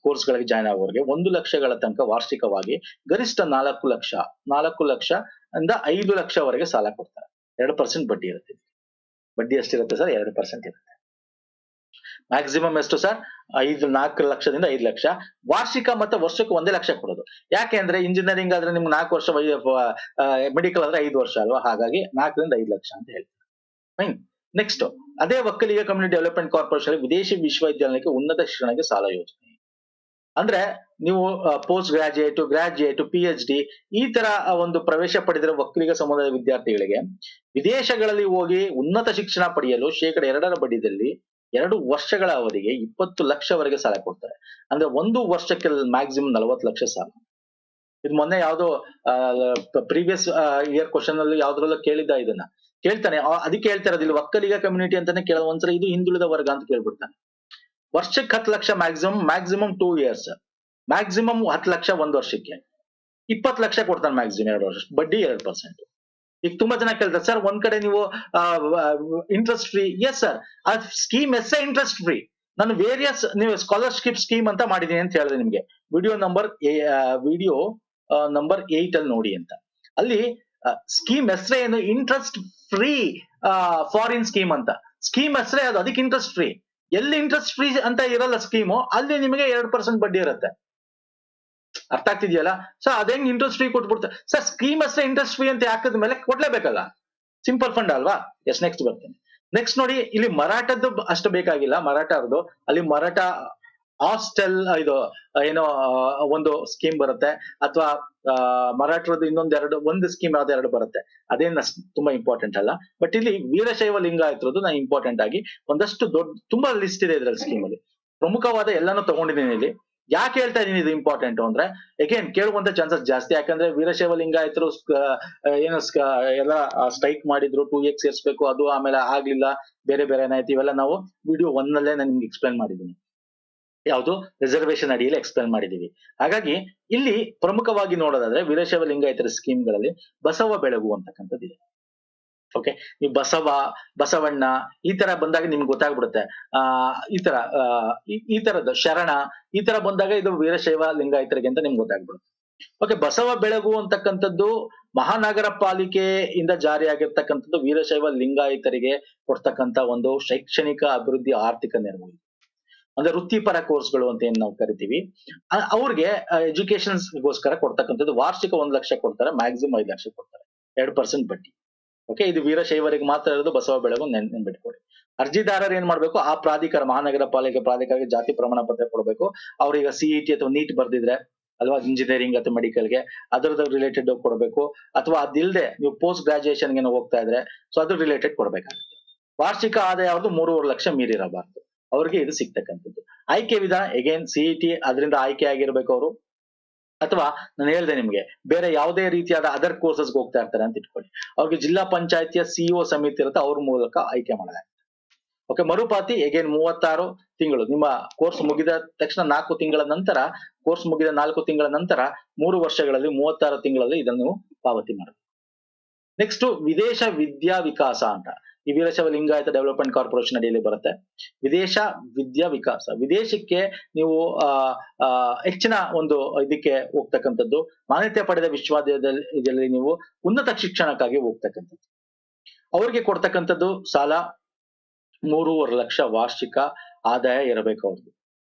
ಕೋರ್ಸ್ಗಳಿಗೆ ಜಾಯ್ನ್ ಆಗೋರಿಗೆ 1 ಲಕ್ಷಗಳ ತನಕ ವಾರ್ಷಿಕವಾಗಿ ಗರಿಷ್ಠ 4 ಲಕ್ಷ ಇಂದ 5 ಲಕ್ಷವರೆಗೆ ಸಾಲ ಕೊಡ್ತಾರೆ. 2% ಬಡ್ಡಿ ಇರುತ್ತೆ. ಬಡ್ಡಿ ಎಷ್ಟಿರುತ್ತೆ ಸರ್? 2% ಇರುತ್ತೆ. ಮ್ಯಾಕ್ಸಿಮಮ್ ಎಷ್ಟು ಸರ್? 4 ಲಕ್ಷದಿಂದ 5 ಲಕ್ಷ. ವಾರ್ಷಿಕ ಮತ್ತೆ ವರ್ಷಕ್ಕೆ 1 ಲಕ್ಷ ಕೊಡೋದು. ಯಾಕೆ ಅಂದ್ರೆ ಇಂಜಿನಿಯರಿಂಗ್ ಆದ್ರೆ ನಿಮ್ಗೆ 4 ವರ್ಷ, ಮೆಡಿಕಲ್ ಆದ್ರೆ 5 ವರ್ಷ ಅಲ್ವಾ, ಹಾಗಾಗಿ 4 ರಿಂದ 5 ಲಕ್ಷ ಅಂತ ಹೇಳ್ತಾರೆ. ಫೈನ್. ನೆಕ್ಸ್ಟ್ ಅದೇ ಒಕ್ಕಲಿಗ ಕಮ್ಯುನಿಟಿ ಡೆವಲಪ್ಮೆಂಟ್ ಕಾರ್ಪೊರೇಷನ್ ವಿದೇಶಿ ವಿಶ್ವವಿದ್ಯಾಲಯಕ್ಕೆ ಉನ್ನತ ಶಿಕ್ಷಣಕ್ಕೆ ಸಾಲ ಯೋಜನೆ. ಅಂದ್ರೆ ನೀವು ಪೋಸ್ಟ್ ಗ್ರಾಜುಯೇಟ್, PhD ಈ ತರ ಒಂದು ಪ್ರವೇಶ ಪಡೆದಿರೋ ಒಕ್ಕಲಿಗ ಸಮುದಾಯದ ವಿದ್ಯಾರ್ಥಿಗಳಿಗೆ ವಿದೇಶಗಳಲ್ಲಿ ಹೋಗಿ ಉನ್ನತ ಶಿಕ್ಷಣ ಪಡೆಯಲು 2% ಬಡ್ಡಿಯಲ್ಲಿ 2 ವರ್ಷಗಳ ಅವಧಿಗೆ 20 ಲಕ್ಷವರೆಗೆ ಸಾಲ ಕೊಡ್ತಾರೆ. ಅಂದ್ರೆ 1 ವರ್ಷಕ್ಕೆ ಮ್ಯಾಕ್ಸಿಮಮ್ 40 ಲಕ್ಷ ಸಾಲ. ಇದು ಮೊನ್ನೆ ಯಾವ್ದೋ ಪ್ರೀವಿಯಸ್ ಇಯರ್ ಕ್ವಶನ್ ಅಲ್ಲಿ ಯಾವ್ದ್ರಲ್ಲ ಕೇಳಿದ್ದ, ಇದನ್ನ ಕೇಳ್ತಾನೆ. ಅದಕ್ಕೆ ಹೇಳ್ತಾ ಇರೋದು ಇಲ್ಲಿ ಒಕ್ಕಲಿಗ ಕಮ್ಯುನಿಟಿ ಅಂತಾನೆ ಕೇಳೋ, ಒಂದ್ಸಲ ಇದು ಹಿಂದುಳಿದ ವರ್ಗ ಅಂತ ಕೇಳ್ಬಿಡ್ತಾನೆ. ವರ್ಷಕ್ಕೆ 10 lakh maximum 2 years, maximum 10 lakh 1 ವರ್ಷಕ್ಕೆ, 20 ಲಕ್ಷ ಕೊಡ್ತಾನೆ ಮ್ಯಾಕ್ಸಿಮಮ್ 2 ವರ್ಷ, ಬಡ್ಡಿ 2%. ಈಗ ತುಂಬಾ ಜನ ಕೇಳ್ತಾರೆ, ಸರ್ ಒಂದ್ ಕಡೆ ನೀವು ಇಂಟ್ರೆಸ್ಟ್ ಫ್ರೀ. ಎಸ್ ಸರ್, ಆ ಸ್ಕೀಮ್ ಎಸ್ ಇಂಟ್ರೆಸ್ಟ್ ಫ್ರೀ. ನಾನು ವೇರಿಯಸ್ ನೀವು ಸ್ಕಾಲರ್ಶಿಪ್ ಸ್ಕೀಮ್ ಅಂತ ಮಾಡಿದೀನಿ ಅಂತ ಹೇಳಿದೆ ನಿಮ್ಗೆ. ವಿಡಿಯೋ ನಂಬರ್ 8 ಅಲ್ಲಿ ನೋಡಿ ಅಂತ. ಅಲ್ಲಿ ಸ್ಕೀಮ್ ಹೆಸರೇ ಏನು? ಇಂಟ್ರೆಸ್ಟ್ ಫ್ರೀ ಫಾರಿನ್ ಸ್ಕೀಮ್ ಅಂತ. ಸ್ಕೀಮ್ ಹೆಸರೇ ಅದು, ಅದಕ್ಕೆ ಇಂಟ್ರೆಸ್ಟ್ ಫ್ರೀ. ಎಲ್ಲಿ ಇಂಟ್ರೆಸ್ಟ್ ಫ್ರೀ ಅಂತ ಇರಲ್ಲ ಸ್ಕೀಮು, ಅಲ್ಲಿ ನಿಮಗೆ 2% ಬಡ್ಡಿ ಇರುತ್ತೆ. ಅರ್ಥ ಆಗ್ತಿದೆಯಲ್ಲ? ಸೊ ಅದೇಂಗ್ ಇಂಟ್ರೆಸ್ಟ್ ಫ್ರೀ ಕೊಟ್ಬಿಡ್ತಾರೆ ಸರ್? ಸ್ಕೀಮ್ ಅಷ್ಟೇ ಇಂಟ್ರೆಸ್ಟ್ ಫ್ರೀ ಅಂತ ಹಾಕಿದ ಮೇಲೆ ಕೊಡ್ಲೇಬೇಕಲ್ಲ, ಸಿಂಪಲ್ ಫಂಡ್ ಅಲ್ವಾ? ಎಸ್, ನೆಕ್ಸ್ಟ್ ಬರ್ತೇನೆ. ನೆಕ್ಸ್ಟ್ ನೋಡಿ, ಇಲ್ಲಿ ಮರಾಠದ್ದು ಅಷ್ಟು ಬೇಕಾಗಿಲ್ಲ. ಮರಾಠದ್ದು ಅಲ್ಲಿ ಮರಾಠ ಹಾಸ್ಟೆಲ್ ಇದು ಏನೋ ಒಂದು ಸ್ಕೀಮ್ ಬರುತ್ತೆ, ಅಥವಾ ಮರಾಠರದ್ದು ಒಂದು ಸ್ಕೀಮ್ ಯಾವ್ದು 2 ಬರುತ್ತೆ. ಅದೇನು ತುಂಬಾ ಇಂಪಾರ್ಟೆಂಟ್ ಅಲ್ಲ. ಬಟ್ ಇಲ್ಲಿ ವೀರಶೈವ ಲಿಂಗಾಯತರದ್ದು ನಾನು ಇಂಪಾರ್ಟೆಂಟ್ ಆಗಿ ಒಂದಷ್ಟು ತುಂಬಾ ಲಿಸ್ಟ್ ಇದೆ ಇದ್ರಲ್ಲಿ ಸ್ಕೀಮ್ ಅಲ್ಲಿ. ಪ್ರಮುಖವಾದ ಎಲ್ಲಾನು ತಗೊಂಡಿದ್ದೀನಿ ಇಲ್ಲಿ. ಯಾಕೆ ಹೇಳ್ತಾ ಇದೀನಿ ಇದು ಇಂಪಾರ್ಟೆಂಟ್ ಅಂದ್ರೆ, ಅಗೇನ್ ಕೇಳುವಂತ ಚಾನ್ಸಸ್ ಜಾಸ್ತಿ. ಯಾಕಂದ್ರೆ ವೀರಶೈವ ಲಿಂಗಾಯತರು ಏನು ಎಲ್ಲ ಸ್ಟ್ರೈಕ್ ಮಾಡಿದ್ರು, 2 years ಸೇರಿಸ್ಬೇಕು, ಅದು ಆಮೇಲೆ ಆಗ್ಲಿಲ್ಲ, ಬೇರೆ ಏನಾಯ್ತು, ಇವೆಲ್ಲ ನಾವು ವಿಡಿಯೋ 1 ನಲ್ಲೇ ನಾನು ನಿಮ್ಗೆ ಎಕ್ಸ್ಪ್ಲೈನ್ ಮಾಡಿದ್ದೀನಿ. ಯಾವುದು ರಿಸರ್ವೇಶನ್ ಅಡಿಯಲ್ಲಿ ಎಕ್ಸ್ಪ್ಲೈನ್ ಮಾಡಿದೀವಿ. ಹಾಗಾಗಿ ಇಲ್ಲಿ ಪ್ರಮುಖವಾಗಿ ನೋಡೋದಾದ್ರೆ ವೀರಶೈವ ಲಿಂಗಾಯತರ ಸ್ಕೀಮ್ಗಳಲ್ಲಿ ಬಸವ ಬೆಳಗು ಅಂತಕ್ಕಂಥದ್ದಿದೆ. ಓಕೆ, ಈ ಬಸವಣ್ಣ ಈ ತರ ಬಂದಾಗ ನಿಮ್ಗೆ ಗೊತ್ತಾಗ್ಬಿಡುತ್ತೆ. ಈ ತರದ ಶರಣ ಈ ತರ ಬಂದಾಗ ಇದು ವೀರಶೈವ ಲಿಂಗಾಯತರಿಗೆ ಅಂತ ನಿಮ್ಗೆ ಗೊತ್ತಾಗ್ಬಿಡುತ್ತೆ. ಓಕೆ, ಬಸವ ಬೆಳಗು ಅಂತಕ್ಕಂಥದ್ದು ಮಹಾನಗರ ಪಾಲಿಕೆಯಿಂದ ಜಾರಿಯಾಗಿರ್ತಕ್ಕಂಥದ್ದು ವೀರಶೈವ ಲಿಂಗಾಯತರಿಗೆ ಕೊಡ್ತಕ್ಕಂಥ ಒಂದು ಶೈಕ್ಷಣಿಕ ಅಭಿವೃದ್ಧಿ ಆರ್ಥಿಕ ನೆರವು. ಅಂದ್ರೆ ವೃತ್ತಿಪರ ಕೋರ್ಸ್ಗಳು ಅಂತ ಏನ್ ನಾವು ಕರಿತೀವಿ, ಅವ್ರಿಗೆ ಎಜುಕೇಶನ್ಸ್ಗೋಸ್ಕರ ಕೊಡ್ತಕ್ಕಂಥದ್ದು. ವಾರ್ಷಿಕ 1 ಲಕ್ಷ ಕೊಡ್ತಾರೆ, ಮ್ಯಾಕ್ಸಿಮಮ್ 5 ಲಕ್ಷ ಕೊಡ್ತಾರೆ, 2% ಬಡ್ಡಿ. ಓಕೆ, ಇದು ವೀರಶೈವರಿಗೆ ಮಾತ್ರ ಇರೋದು. ಬಸವ ಬೆಳಗು ನೆನ್ಬಿಟ್ಕೊಡಿ. ಅರ್ಜಿದಾರರು ಏನ್ ಮಾಡ್ಬೇಕು? ಆ ಪ್ರಾಧಿಕಾರ, ಮಹಾನಗರ ಪಾಲಿಕೆ ಪ್ರಾಧಿಕಾರಕ್ಕೆ ಜಾತಿ ಪ್ರಮಾಣ ಪತ್ರ ಕೊಡಬೇಕು. ಅವ್ರೀಗ CET ಅಥವಾ ನೀಟ್ ಬರ್ದಿದ್ರೆ ಅಲ್ವಾ, ಇಂಜಿನಿಯರಿಂಗ್ ಅಥವಾ ಮೆಡಿಕಲ್ಗೆ ಅದ್ರದ್ದು ರಿಲೇಟೆಡ್ ಕೊಡಬೇಕು. ಅಥವಾ ಅದಿಲ್ಲದೆ ನೀವು ಪೋಸ್ಟ್ ಗ್ರಾಜುಯೇಷನ್ಗೆ ಹೋಗ್ತಾ ಇದ್ರೆ ಸೊ ಅದ್ರ ರಿಲೇಟೆಡ್ ಕೊಡ್ಬೇಕಾಗುತ್ತೆ. ವಾರ್ಷಿಕ ಆದಾಯ ಅವ್ರದ್ದು 3.5 ಲಕ್ಷ ಮೀರಿರಬಾರ್ದು, ಅವ್ರಿಗೆ ಇದು ಸಿಗ್ತಕ್ಕಂಥದ್ದು. ಆಯ್ಕೆ ವಿಧಾನ ಅಗೇನ್ CET, ಅದರಿಂದ ಆಯ್ಕೆ ಆಗಿರ್ಬೇಕು ಅವರು. ಅಥವಾ ನಾನು ಹೇಳ್ದೆ ನಿಮ್ಗೆ, ಬೇರೆ ಯಾವುದೇ ರೀತಿಯಾದ ಅದರ್ ಕೋರ್ಸಸ್ಗೆ ಹೋಗ್ತಾ ಇರ್ತಾರೆ ಅಂತ ಇಟ್ಕೊಳ್ಳಿ, ಅವ್ರಿಗೆ ಜಿಲ್ಲಾ ಪಂಚಾಯತಿಯ CEO ಸಮಿತಿ ಇರುತ್ತೆ, ಅವ್ರ ಮೂಲಕ ಆಯ್ಕೆ ಮಾಡಲಾಗುತ್ತೆ. ಓಕೆ, ಮರುಪಾವತಿ ಅಗೇನ್ 36 ತಿಂಗಳು. ನಿಮ್ಮ ಕೋರ್ಸ್ ಮುಗಿದ ತಕ್ಷಣ 4 ತಿಂಗಳ ನಂತರ, ಕೋರ್ಸ್ ಮುಗಿದ 4 ತಿಂಗಳ ನಂತರ 3 ವರ್ಷಗಳಲ್ಲಿ 36 ತಿಂಗಳಲ್ಲಿ ಇದನ್ನು ಪಾವತಿ ಮಾಡಬೇಕು. ನೆಕ್ಸ್ಟ್ ವಿದೇಶ ವಿದ್ಯಾ ವಿಕಾಸ ಅಂತ ಈ ವೀರಶೈವ ಲಿಂಗಾಯತ ಡೆವಲಪ್ಮೆಂಟ್ ಕಾರ್ಪೊರೇಷನ್ ಅಡಿಯಲ್ಲಿ ಬರುತ್ತೆ. ವಿದೇಶ ವಿದ್ಯಾ ವಿಕಾಸ, ವಿದೇಶಕ್ಕೆ ನೀವು ಹೆಚ್ಚಿನ ಒಂದು ಇದಕ್ಕೆ ಹೋಗ್ತಕ್ಕಂಥದ್ದು, ಮಾನ್ಯತೆ ಪಡೆದ ವಿಶ್ವವಿದ್ಯಾಲಯದಲ್ಲಿ ನೀವು ಉನ್ನತ ಶಿಕ್ಷಣಕ್ಕಾಗಿ ಹೋಗ್ತಕ್ಕಂಥದ್ದು. ಅವ್ರಿಗೆ ಕೊಡ್ತಕ್ಕಂಥದ್ದು ಸಾಲ 3.5 ಲಕ್ಷ ವಾರ್ಷಿಕ ಆದಾಯ ಇರಬೇಕು ಅವ್ರಿಗೆ.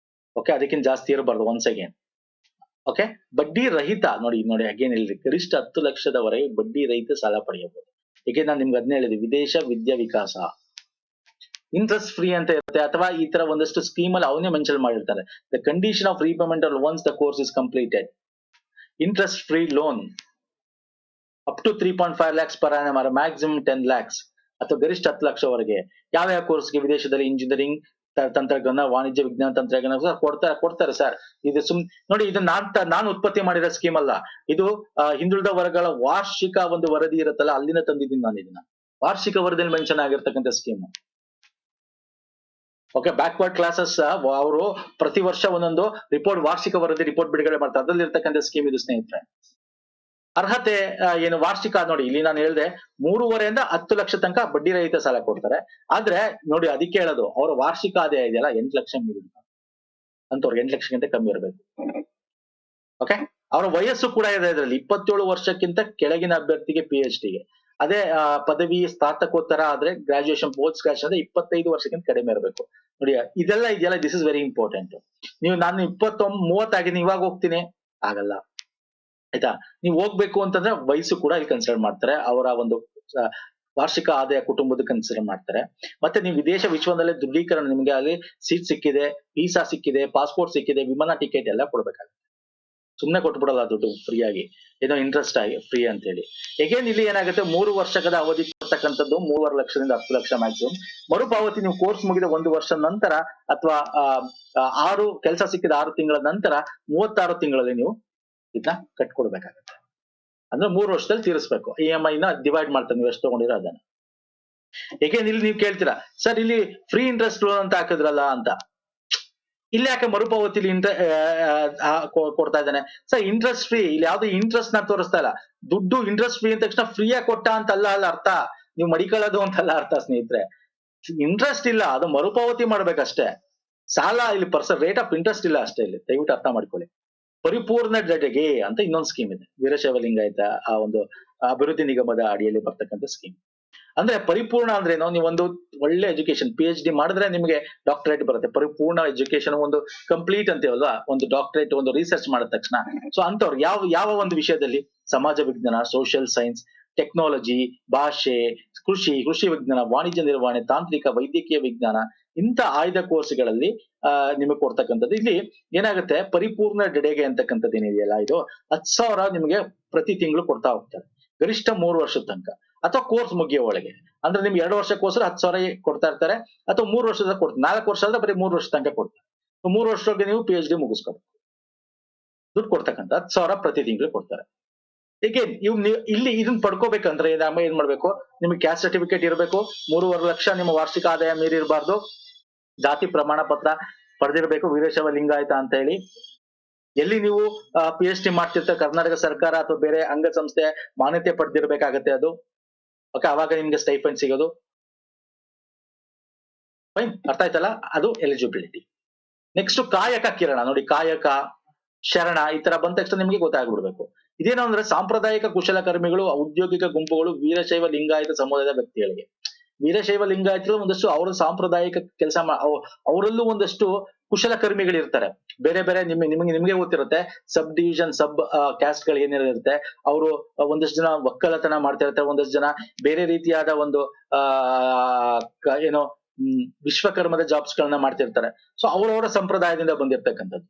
ಓಕೆ, ಅದಕ್ಕಿಂತ ಜಾಸ್ತಿ ಇರಬಾರ್ದು. ಒನ್ಸ್ ಅಗೇನ್ ಓಕೆ, ಬಡ್ಡಿ ರಹಿತ ನೋಡಿ ಅಗೇನ್ ಇಲ್ಲಿ ಗರಿಷ್ಠ 10 ಲಕ್ಷದವರೆಗೆ ಬಡ್ಡಿ ರಹಿತ ಸಾಲ ಪಡೆಯಬಹುದು. ಈಗ ನಾನು ನಿಮ್ಗೆ ಅದನ್ನೇ ಹೇಳಿದೆ, ವಿದೇಶ ವಿದ್ಯಾ ವಿಕಾಸ ಇಂಟ್ರೆಸ್ಟ್ ಫ್ರೀ ಅಂತ ಇರುತ್ತೆ. ಅಥವಾ ಈ ತರ ಒಂದಷ್ಟು ಸ್ಕೀಮ್ ಅಲ್ಲಿ ಅವನೇ ಮೆನ್ಷನ್ ಮಾಡಿರ್ತಾರೆ, the condition of repayment once the course is completed. Interest free loan up to 3.5 lakhs per annum or maximum 10 lakhs ಅಥವಾ ಗರಿಷ್ಠ 10 ಲಕ್ಷವರೆಗೆ. ಯಾವ ಯಾವ ಕೋರ್ಸ್ಗೆ ವಿದೇಶದಲ್ಲಿ ಇಂಜಿನಿಯರಿಂಗ್, ತಂತ್ರಜ್ಞಾನ, ವಾಣಿಜ್ಯ, ವಿಜ್ಞಾನ, ತಂತ್ರಜ್ಞಾನ ಕೊಡ್ತಾರೆ ಸರ್. ಇದು ನೋಡಿ, ಇದು ನಾನು ಉತ್ಪತ್ತಿ ಮಾಡಿರೋ ಸ್ಕೀಮ್ ಅಲ್ಲ. ಇದು ಹಿಂದುಳಿದ ವರ್ಗಗಳ ವಾರ್ಷಿಕ ಒಂದು ವರದಿ ಇರುತ್ತಲ್ಲ, ಅಲ್ಲಿಂದ ತಂದಿದ್ದೀನಿ ನಾನು ಇದನ್ನ. ವಾರ್ಷಿಕ ವರದಿಯಲ್ಲಿ ಮೆನ್ಷನ್ ಆಗಿರ್ತಕ್ಕಂಥ ಸ್ಕೀಮ್. ಓಕೆ, ಬ್ಯಾಕ್ವರ್ಡ್ ಕ್ಲಾಸಸ್ ಅವರು ಪ್ರತಿ ವರ್ಷ ಒಂದೊಂದು ರಿಪೋರ್ಟ್, ವಾರ್ಷಿಕ ವರದಿ ರಿಪೋರ್ಟ್ ಬಿಡುಗಡೆ ಮಾಡ್ತಾರೆ. ಅದ್ರಲ್ಲಿ ಇರ್ತಕ್ಕಂಥ ಸ್ಕೀಮ್ ಇದು ಸ್ನೇಹಿತರೆ. ಅರ್ಹತೆ ಏನು ವಾರ್ಷಿಕ ನೋಡಿ, ಇಲ್ಲಿ ನಾನು ಹೇಳಿದೆ 3.5 ಇಂದ 10 ಲಕ್ಷ ತನಕ ಬಡ್ಡಿ ರಹಿತ ಸಾಲ ಕೊಡ್ತಾರೆ. ಆದ್ರೆ ನೋಡಿ, ಅದಕ್ಕೆ ಹೇಳೋದು, ಅವರ ವಾರ್ಷಿಕ ಆದಾಯ ಇದೆಯಲ್ಲ 8 ಲಕ್ಷ ಮೀರಿದ ಅಂತವ್ರಿಗೆ 8 ಲಕ್ಷಕ್ಕಿಂತ ಕಮ್ಮಿ ಇರಬೇಕು. ಓಕೆ, ಅವರ ವಯಸ್ಸು ಕೂಡ ಇದೆ ಇದರಲ್ಲಿ. 27 ವರ್ಷಕ್ಕಿಂತ ಕೆಳಗಿನ ಅಭ್ಯರ್ಥಿಗೆ PhD ಗೆ. ಅದೇ ಪದವಿ ಸ್ನಾತಕೋತ್ತರ ಆದ್ರೆ ಗ್ರಾಜುಯೇಷನ್, ಪೋಸ್ಟ್ ಗ್ರಾಜುಯೇಷನ್ ಅಂದ್ರೆ 25 ವರ್ಷಕ್ಕಿಂತ ಕಡಿಮೆ ಇರಬೇಕು. ನೋಡಿ ಇದೆಲ್ಲ ಇದೆಯಲ್ಲ, ದಿಸ್ ಇಸ್ ವೆರಿ ಇಂಪಾರ್ಟೆಂಟ್. ನಾನು 29-30 ಆಗಿನಿ, ಇವಾಗ ಹೋಗ್ತೀನಿ ಆಗಲ್ಲ, ಆಯ್ತಾ. ನೀವು ಹೋಗ್ಬೇಕು ಅಂತಂದ್ರೆ ವಯಸ್ಸು ಕೂಡ ಇಲ್ಲಿ ಕನ್ಸಿಡರ್ ಮಾಡ್ತಾರೆ. ಅವರ ಒಂದು ವಾರ್ಷಿಕ ಆದಾಯ ಕುಟುಂಬದ ಕನ್ಸಿಡರ್ ಮಾಡ್ತಾರೆ. ಮತ್ತೆ ನೀವು ವಿದೇಶ ವಿಶ್ವದಲ್ಲೇ ದೃಢೀಕರಣ, ನಿಮ್ಗೆ ಅಲ್ಲಿ ಸೀಟ್ ಸಿಕ್ಕಿದೆ, ವೀಸಾ ಸಿಕ್ಕಿದೆ, ಪಾಸ್ಪೋರ್ಟ್ ಸಿಕ್ಕಿದೆ, ವಿಮಾನ ಟಿಕೆಟ್ ಎಲ್ಲ ಕೊಡ್ಬೇಕಾಗುತ್ತೆ. ಸುಮ್ನೆ ಕೊಟ್ಬಿಡಲ್ಲ ದುಡ್ಡು ಫ್ರೀ ಆಗಿ, ಏನೋ ಇಂಟ್ರೆಸ್ಟ್ ಆಗಿ ಫ್ರೀ ಅಂತ ಹೇಳಿ. ಎಗೇನ್ ಇಲ್ಲಿ ಏನಾಗುತ್ತೆ, 3 ವರ್ಷದ ಅವಧಿ ಕೊಡ್ತಕ್ಕಂಥದ್ದು 3.5 ಲಕ್ಷದಿಂದ 10 ಲಕ್ಷ ಮ್ಯಾಕ್ಸಿಮಮ್. ಮರುಪಾವತಿ ನೀವು ಕೋರ್ಸ್ ಮುಗಿದ 1 ವರ್ಷ ನಂತರ ಅಥವಾ 6 ಕೆಲಸ ಸಿಕ್ಕಿದ 6 ತಿಂಗಳ ನಂತರ 36 ತಿಂಗಳಲ್ಲಿ ನೀವು ಇದನ್ನ ಕಟ್ಕೊಡ್ಬೇಕಾಗತ್ತೆ. ಅಂದ್ರೆ 3 ವರ್ಷದಲ್ಲಿ ತೀರಿಸ್ಬೇಕು. EMI ನ ಡಿವೈಡ್ ಮಾಡ್ತಾರೆ ನೀವು ಎಷ್ಟು ತಗೊಂಡಿರೋ ಅದನ್ನ. ಏಕೆಂದ್ರೆ ಇಲ್ಲಿ ನೀವು ಕೇಳ್ತೀರಾ, ಸರ್ ಇಲ್ಲಿ ಫ್ರೀ ಇಂಟ್ರೆಸ್ಟ್ ಲೋನ್ ಅಂತ ಹಾಕಿದ್ರಲ್ಲ ಅಂತ, ಇಲ್ಲಿ ಯಾಕೆ ಮರುಪಾವತಿಲಿ ಕೊಡ್ತಾ ಇದ್ದಾನೆ ಸರ್? ಇಂಟ್ರೆಸ್ಟ್ ಫ್ರೀ, ಇಲ್ಲಿ ಯಾವ್ದು ಇಂಟ್ರೆಸ್ಟ್ ನ ತೋರಿಸ್ತಾ ಇಲ್ಲ. ದುಡ್ಡು ಇಂಟ್ರೆಸ್ಟ್ ಫ್ರೀ ಅಂದ ತಕ್ಷಣ ಫ್ರೀಯಾಗಿ ಕೊಟ್ಟ ಅಂತಲ್ಲ ಅಲ್ಲ ಅರ್ಥ, ನೀವು ಮಡಿಕೊಳ್ಳೋದು ಅಂತಲ್ಲ ಅರ್ಥ ಸ್ನೇಹಿತರೆ. ಇಂಟ್ರೆಸ್ಟ್ ಇಲ್ಲ, ಅದು ಮರುಪಾವತಿ ಮಾಡ್ಬೇಕಷ್ಟೇ. ಸಾಲ ಇಲ್ಲಿ ರೇಟ್ ಆಫ್ ಇಂಟ್ರೆಸ್ಟ್ ಇಲ್ಲ ಅಷ್ಟೇ. ಇಲ್ಲಿ ದಯವಿಟ್ಟು ಅರ್ಥ ಮಾಡ್ಕೊಳ್ಳಿ. ಪರಿಪೂರ್ಣ ಜಡೆಗೆ ಅಂತ ಇನ್ನೊಂದು ಸ್ಕೀಮ್ ಇದೆ, ವೀರಶೈವ ಲಿಂಗಾಯತ ಆ ಒಂದು ಅಭಿವೃದ್ಧಿ ನಿಗಮದ ಅಡಿಯಲ್ಲಿ ಬರ್ತಕ್ಕಂಥ ಸ್ಕೀಮ್. ಅಂದ್ರೆ ಪರಿಪೂರ್ಣ ಅಂದ್ರೆ ಏನೋ, ನೀವೊಂದು ಒಳ್ಳೆ ಎಜುಕೇಶನ್ PhD ಮಾಡಿದ್ರೆ ನಿಮಗೆ ಡಾಕ್ಟರೇಟ್ ಬರುತ್ತೆ. ಪರಿಪೂರ್ಣ ಎಜುಕೇಶನ್ ಒಂದು ಕಂಪ್ಲೀಟ್ ಅಂತೀವಲ್ವಾ, ಒಂದು ಡಾಕ್ಟರೇಟ್, ಒಂದು ರಿಸರ್ಚ್ ಮಾಡಿದ ತಕ್ಷಣ. ಸೊ ಅಂತವ್ರು ಯಾವ ಒಂದು ವಿಷಯದಲ್ಲಿ, ಸಮಾಜ ವಿಜ್ಞಾನ, ಸೋಷಿಯಲ್ ಸೈನ್ಸ್, ಟೆಕ್ನಾಲಜಿ, ಭಾಷೆ, ಕೃಷಿ ವಿಜ್ಞಾನ, ವಾಣಿಜ್ಯ ನಿರ್ವಹಣೆ, ತಾಂತ್ರಿಕ, ವೈದ್ಯಕೀಯ ವಿಜ್ಞಾನ, ಇಂಥ ಆಯ್ದ ಕೋರ್ಸ್ಗಳಲ್ಲಿ ನಿಮಗೆ ಕೊಡ್ತಕ್ಕಂಥದ್ದು. ಇಲ್ಲಿ ಏನಾಗುತ್ತೆ, ಪರಿಪೂರ್ಣ ಡೆಡೆಗೆ ಅಂತಕ್ಕಂಥದ್ದು ಏನಿದೆಯಲ್ಲ, ಇದು 10,000 ನಿಮಗೆ ಪ್ರತಿ ತಿಂಗಳು ಕೊಡ್ತಾ ಹೋಗ್ತಾರೆ, ಗರಿಷ್ಠ 3 ವರ್ಷದ ತನಕ. ಅಥವಾ ಕೋರ್ಸ್ ಮುಗಿಯೋ ಒಳಗೆ, ಅಂದ್ರೆ ನಿಮ್ಗೆ 2 ವರ್ಷಕ್ಕೋಸ್ಕರ 10,000 ಕೊಡ್ತಾ ಇರ್ತಾರೆ, ಅಥವಾ 3 ವರ್ಷದ ಕೊಡ್ತಾರೆ. 4 ವರ್ಷ ಆದ್ರೆ ಬರೀ 3 ವರ್ಷ ತನಕ ಕೊಡ್ತಾರೆ. 3 ವರ್ಷಕ್ಕೆ ನೀವು PhD ಮುಗಿಸ್ಕೋಬೇಕು. ದುಡ್ಡು ಕೊಡ್ತಕ್ಕಂಥ 10,000 ಪ್ರತಿ ತಿಂಗಳು ಕೊಡ್ತಾರೆ. ಹೀಗೆ ಇಲ್ಲಿ ಇದನ್ನ ಪಡ್ಕೋಬೇಕಂದ್ರೆ ಏನ್ ಮಾಡ್ಬೇಕು, ನಿಮ್ಗೆ ಕ್ಯಾಸ್ಟ್ ಸರ್ಟಿಫಿಕೇಟ್ ಇರಬೇಕು, 3.5 ಲಕ್ಷ ನಿಮ್ಮ ವಾರ್ಷಿಕ ಆದಾಯ ಮೀರಿ ಇರಬಾರ್ದು, ಜಾತಿ ಪ್ರಮಾಣ ಪತ್ರ ಪಡೆದಿರಬೇಕು, ವೀರಶೈವ ಲಿಂಗಾಯತ ಅಂತ ಹೇಳಿ. ಎಲ್ಲಿ ನೀವು PhD ಮಾಡ್ತಿರ್ತಾರೆ, ಕರ್ನಾಟಕ ಸರ್ಕಾರ ಅಥವಾ ಬೇರೆ ಅಂಗಸಂಸ್ಥೆ ಮಾನ್ಯತೆ ಪಡೆದಿರ್ಬೇಕಾಗತ್ತೆ ಅದು. ಓಕೆ, ಅವಾಗ ನಿಮ್ಗೆ ಸ್ಟೈಫಂಡ್ ಸಿಗೋದು. ಫೈನ್, ಅರ್ಥ ಆಯ್ತಲ್ಲ, ಅದು ಎಲಿಜಿಬಿಲಿಟಿ. ನೆಕ್ಸ್ಟ್ ಕಾಯಕ ಕಿರಣ ನೋಡಿ, ಕಾಯಕ, ಶರಣ ಈ ತರ ಬಂದ ತಕ್ಷಣ ನಿಮ್ಗೆ ಗೊತ್ತಾಗ್ಬಿಡ್ಬೇಕು. ಇದೇನು ಅಂದ್ರೆ ಸಾಂಪ್ರದಾಯಿಕ ಕುಶಲಕರ್ಮಿಗಳು, ಔದ್ಯೋಗಿಕ ಗುಂಪುಗಳು, ವೀರಶೈವ ಲಿಂಗಾಯತ ಸಮುದಾಯದ ವ್ಯಕ್ತಿಗಳಿಗೆ. ವೀರಶೈವ ಲಿಂಗಾಯತರು ಒಂದಷ್ಟು ಅವರ ಸಾಂಪ್ರದಾಯಿಕ ಕೆಲಸ ಅವರಲ್ಲೂ ಒಂದಷ್ಟು ಕುಶಲಕರ್ಮಿಗಳು ಇರ್ತಾರೆ. ಬೇರೆ ಬೇರೆ ನಿಮ್ಗೆ ಗೊತ್ತಿರುತ್ತೆ, ಸಬ್ ಡಿವಿಷನ್, ಸಬ್ ಕ್ಯಾಸ್ಟ್ ಗಳು ಏನಿರುತ್ತೆ, ಅವರು ಒಂದಷ್ಟು ಜನ ಒಕ್ಕಲತನ ಮಾಡ್ತಾ ಇರ್ತಾರೆ, ಒಂದಷ್ಟು ಜನ ಬೇರೆ ರೀತಿಯಾದ ಒಂದು ಏನೋ ವಿಶ್ವಕರ್ಮದ ಜಾಬ್ಸ್ ಗಳನ್ನ ಮಾಡ್ತಿರ್ತಾರೆ. ಸೊ ಅವರವರ ಸಂಪ್ರದಾಯದಿಂದ ಬಂದಿರ್ತಕ್ಕಂಥದ್ದು,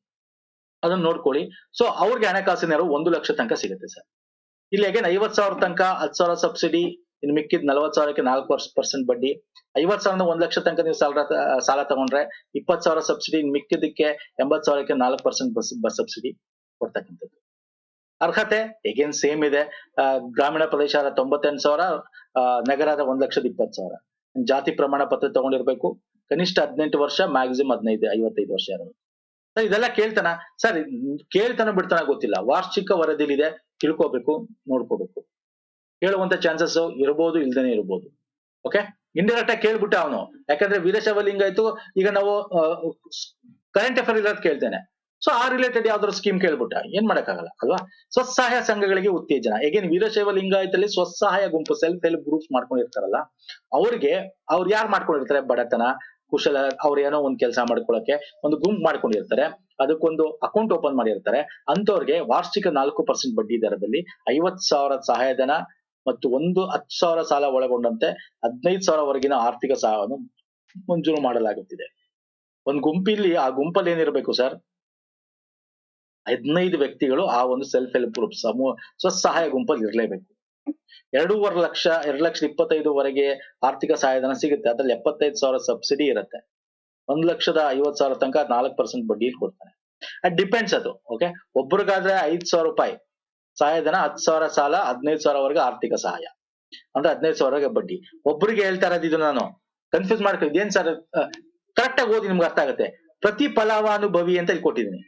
ಅದನ್ನ ನೋಡ್ಕೊಳ್ಳಿ. ಸೊ ಅವ್ರಿಗೆ ಹಣಕಾಸಿನ ನೆರವು 1 ಲಕ್ಷ ತನಕ ಸಿಗುತ್ತೆ ಸರ್. ಇಲ್ಲಿ again 50,000 ತನಕ 10,000 ಸಬ್ಸಿಡಿ, ಇನ್ನು ಮಿಕ್ಕಿದ್ 40,000ಕ್ಕೆ 4% ಬಡ್ಡಿ. 50,000 1 ಲಕ್ಷ ತನಕ ನೀವು ಸಾಲ ತಗೊಂಡ್ರೆ 20,000 ಸಬ್ಸಿಡಿ, ಮಿಕ್ಕಿದಕ್ಕೆ 80,000ಕ್ಕೆ 4% ಬಸ್ ಸಬ್ಸಿಡಿ ಕೊಡ್ತಕ್ಕಂಥದ್ದು. ಅರ್ಹತೆ again ಸೇಮ್ ಇದೆ. ಗ್ರಾಮೀಣ ಪ್ರದೇಶ 98,000, ನಗರದ 1,20,000. ಜಾತಿ ಪ್ರಮಾಣ ಪತ್ರ ತಗೊಂಡಿರ್ಬೇಕು, ಕನಿಷ್ಠ 18 ವರ್ಷ, ಮ್ಯಾಕ್ಸಿಮಮ್ 55 ವರ್ಷ ಇರಬೇಕು. ಇದೆಲ್ಲ ಕೇಳ್ತಾನ ಸರ್, ಕೇಳ್ತಾನ ಬಿಡ್ತಾನ ಗೊತ್ತಿಲ್ಲ. ವಾರ್ಷಿಕ ವರದಿಲಿದೆ, ತಿಳ್ಕೋಬೇಕು, ನೋಡ್ಕೋಬೇಕು. ಕೇಳುವಂತ ಚಾನ್ಸಸ್ ಇರಬಹುದು, ಇಲ್ದೇನೆ ಇರಬಹುದು. ಓಕೆ, ಇಂಡೈರೆಕ್ಟ್ ಆಗಿ ಕೇಳ್ಬಿಟ್ಟ ಅವನು, ಯಾಕಂದ್ರೆ ವೀರಶೈವ ಲಿಂಗಾಯತು ಈಗ ನಾವು ಕರೆಂಟ್ ಅಫೇರ್ ಇರೋದ್ ಕೇಳ್ತೇನೆ. ಸೊ ಆ ರಿಲೇಟೆಡ್ ಯಾವ್ದಾದ್ರು ಸ್ಕೀಮ್ ಕೇಳ್ಬಿಟ್ಟ ಏನ್ ಮಾಡಕ್ಕಾಗಲ್ಲ ಅಲ್ವಾ. ಸ್ವಸಹಾಯ ಸಂಘಗಳಿಗೆ ಉತ್ತೇಜನ. ಹೇಗೇನು ವೀರಶೈವ ಲಿಂಗಾಯತಲ್ಲಿ ಸ್ವಸಹಾಯ ಗುಂಪು, ಸೆಲ್ಫ್ ಹೆಲ್ಪ್ ಗ್ರೂಪ್ಸ್ ಮಾಡ್ಕೊಂಡಿರ್ತಾರಲ್ಲ, ಅವ್ರು ಯಾರು ಮಾಡ್ಕೊಂಡಿರ್ತಾರೆ, ಬಡತನ, ಕುಶಲ, ಅವ್ರು ಏನೋ ಒಂದ್ ಕೆಲಸ ಮಾಡ್ಕೊಳಕ್ಕೆ ಒಂದು ಗುಂಪು ಮಾಡ್ಕೊಂಡಿರ್ತಾರೆ, ಅದಕ್ಕೊಂದು ಅಕೌಂಟ್ ಓಪನ್ ಮಾಡಿರ್ತಾರೆ. ಅಂತವ್ರಿಗೆ ವಾರ್ಷಿಕ 4% ಬಡ್ಡಿ ದರದಲ್ಲಿ 50,000 ಸಹಾಯಧನ ಮತ್ತು 10,000 ಸಾಲ ಒಳಗೊಂಡಂತೆ 15,000 ವರೆಗಿನ ಆರ್ಥಿಕ ಸಹಾಯವನ್ನು ಮಂಜೂರು ಮಾಡಲಾಗುತ್ತಿದೆ. ಒಂದ್ ಗುಂಪಿಲ್ಲಿ, ಆ ಗುಂಪಲ್ಲಿ ಏನಿರ್ಬೇಕು ಸರ್, 15 ವ್ಯಕ್ತಿಗಳು ಆ ಒಂದು ಸೆಲ್ಫ್ ಹೆಲ್ಪ್ ಗ್ರೂಪ್ ಸ್ವಸಹಾಯ ಗುಂಪಲ್ಲಿ ಇರಲೇಬೇಕು. 2.5 ಲಕ್ಷ 2,25,000 ಆರ್ಥಿಕ ಸಹಾಯಧನ ಸಿಗುತ್ತೆ. ಅದ್ರಲ್ಲಿ 75,000 ಸಬ್ಸಿಡಿ ಇರುತ್ತೆ. 1,50,000 ತನಕ 4% ಬಡ್ಡಿಯಲ್ಲಿ ಕೊಡ್ತಾರೆ. ಅಟ್ ಡಿಪೆಂಡ್ಸ್ ಅದು. ಓಕೆ, ಒಬ್ರಿಗಾದ್ರೆ 5,000 ರೂಪಾಯಿ ಸಹಾಯಧನ, 10,000 ಸಾಲ, 15,000 ಆರ್ಥಿಕ ಸಹಾಯ, ಅಂದ್ರೆ 15,000 ಬಡ್ಡಿ. ಒಬ್ರಿಗೆ ಹೇಳ್ತಾ ಇರೋದು ಇದು, ನಾನು ಕನ್ಫ್ಯೂಸ್ ಮಾಡ್ಕೊ ಇದೇನ್ ಸರ್, ಕರೆಕ್ಟ್ ಆಗಿ ಓದಿ ನಿಮ್ಗೆ ಅರ್ಥ ಆಗುತ್ತೆ. ಪ್ರತಿ ಫಲಾನುಭವಿ ಅಂತ ಇಲ್ಲಿ ಕೊಟ್ಟಿದ್ದೀನಿ.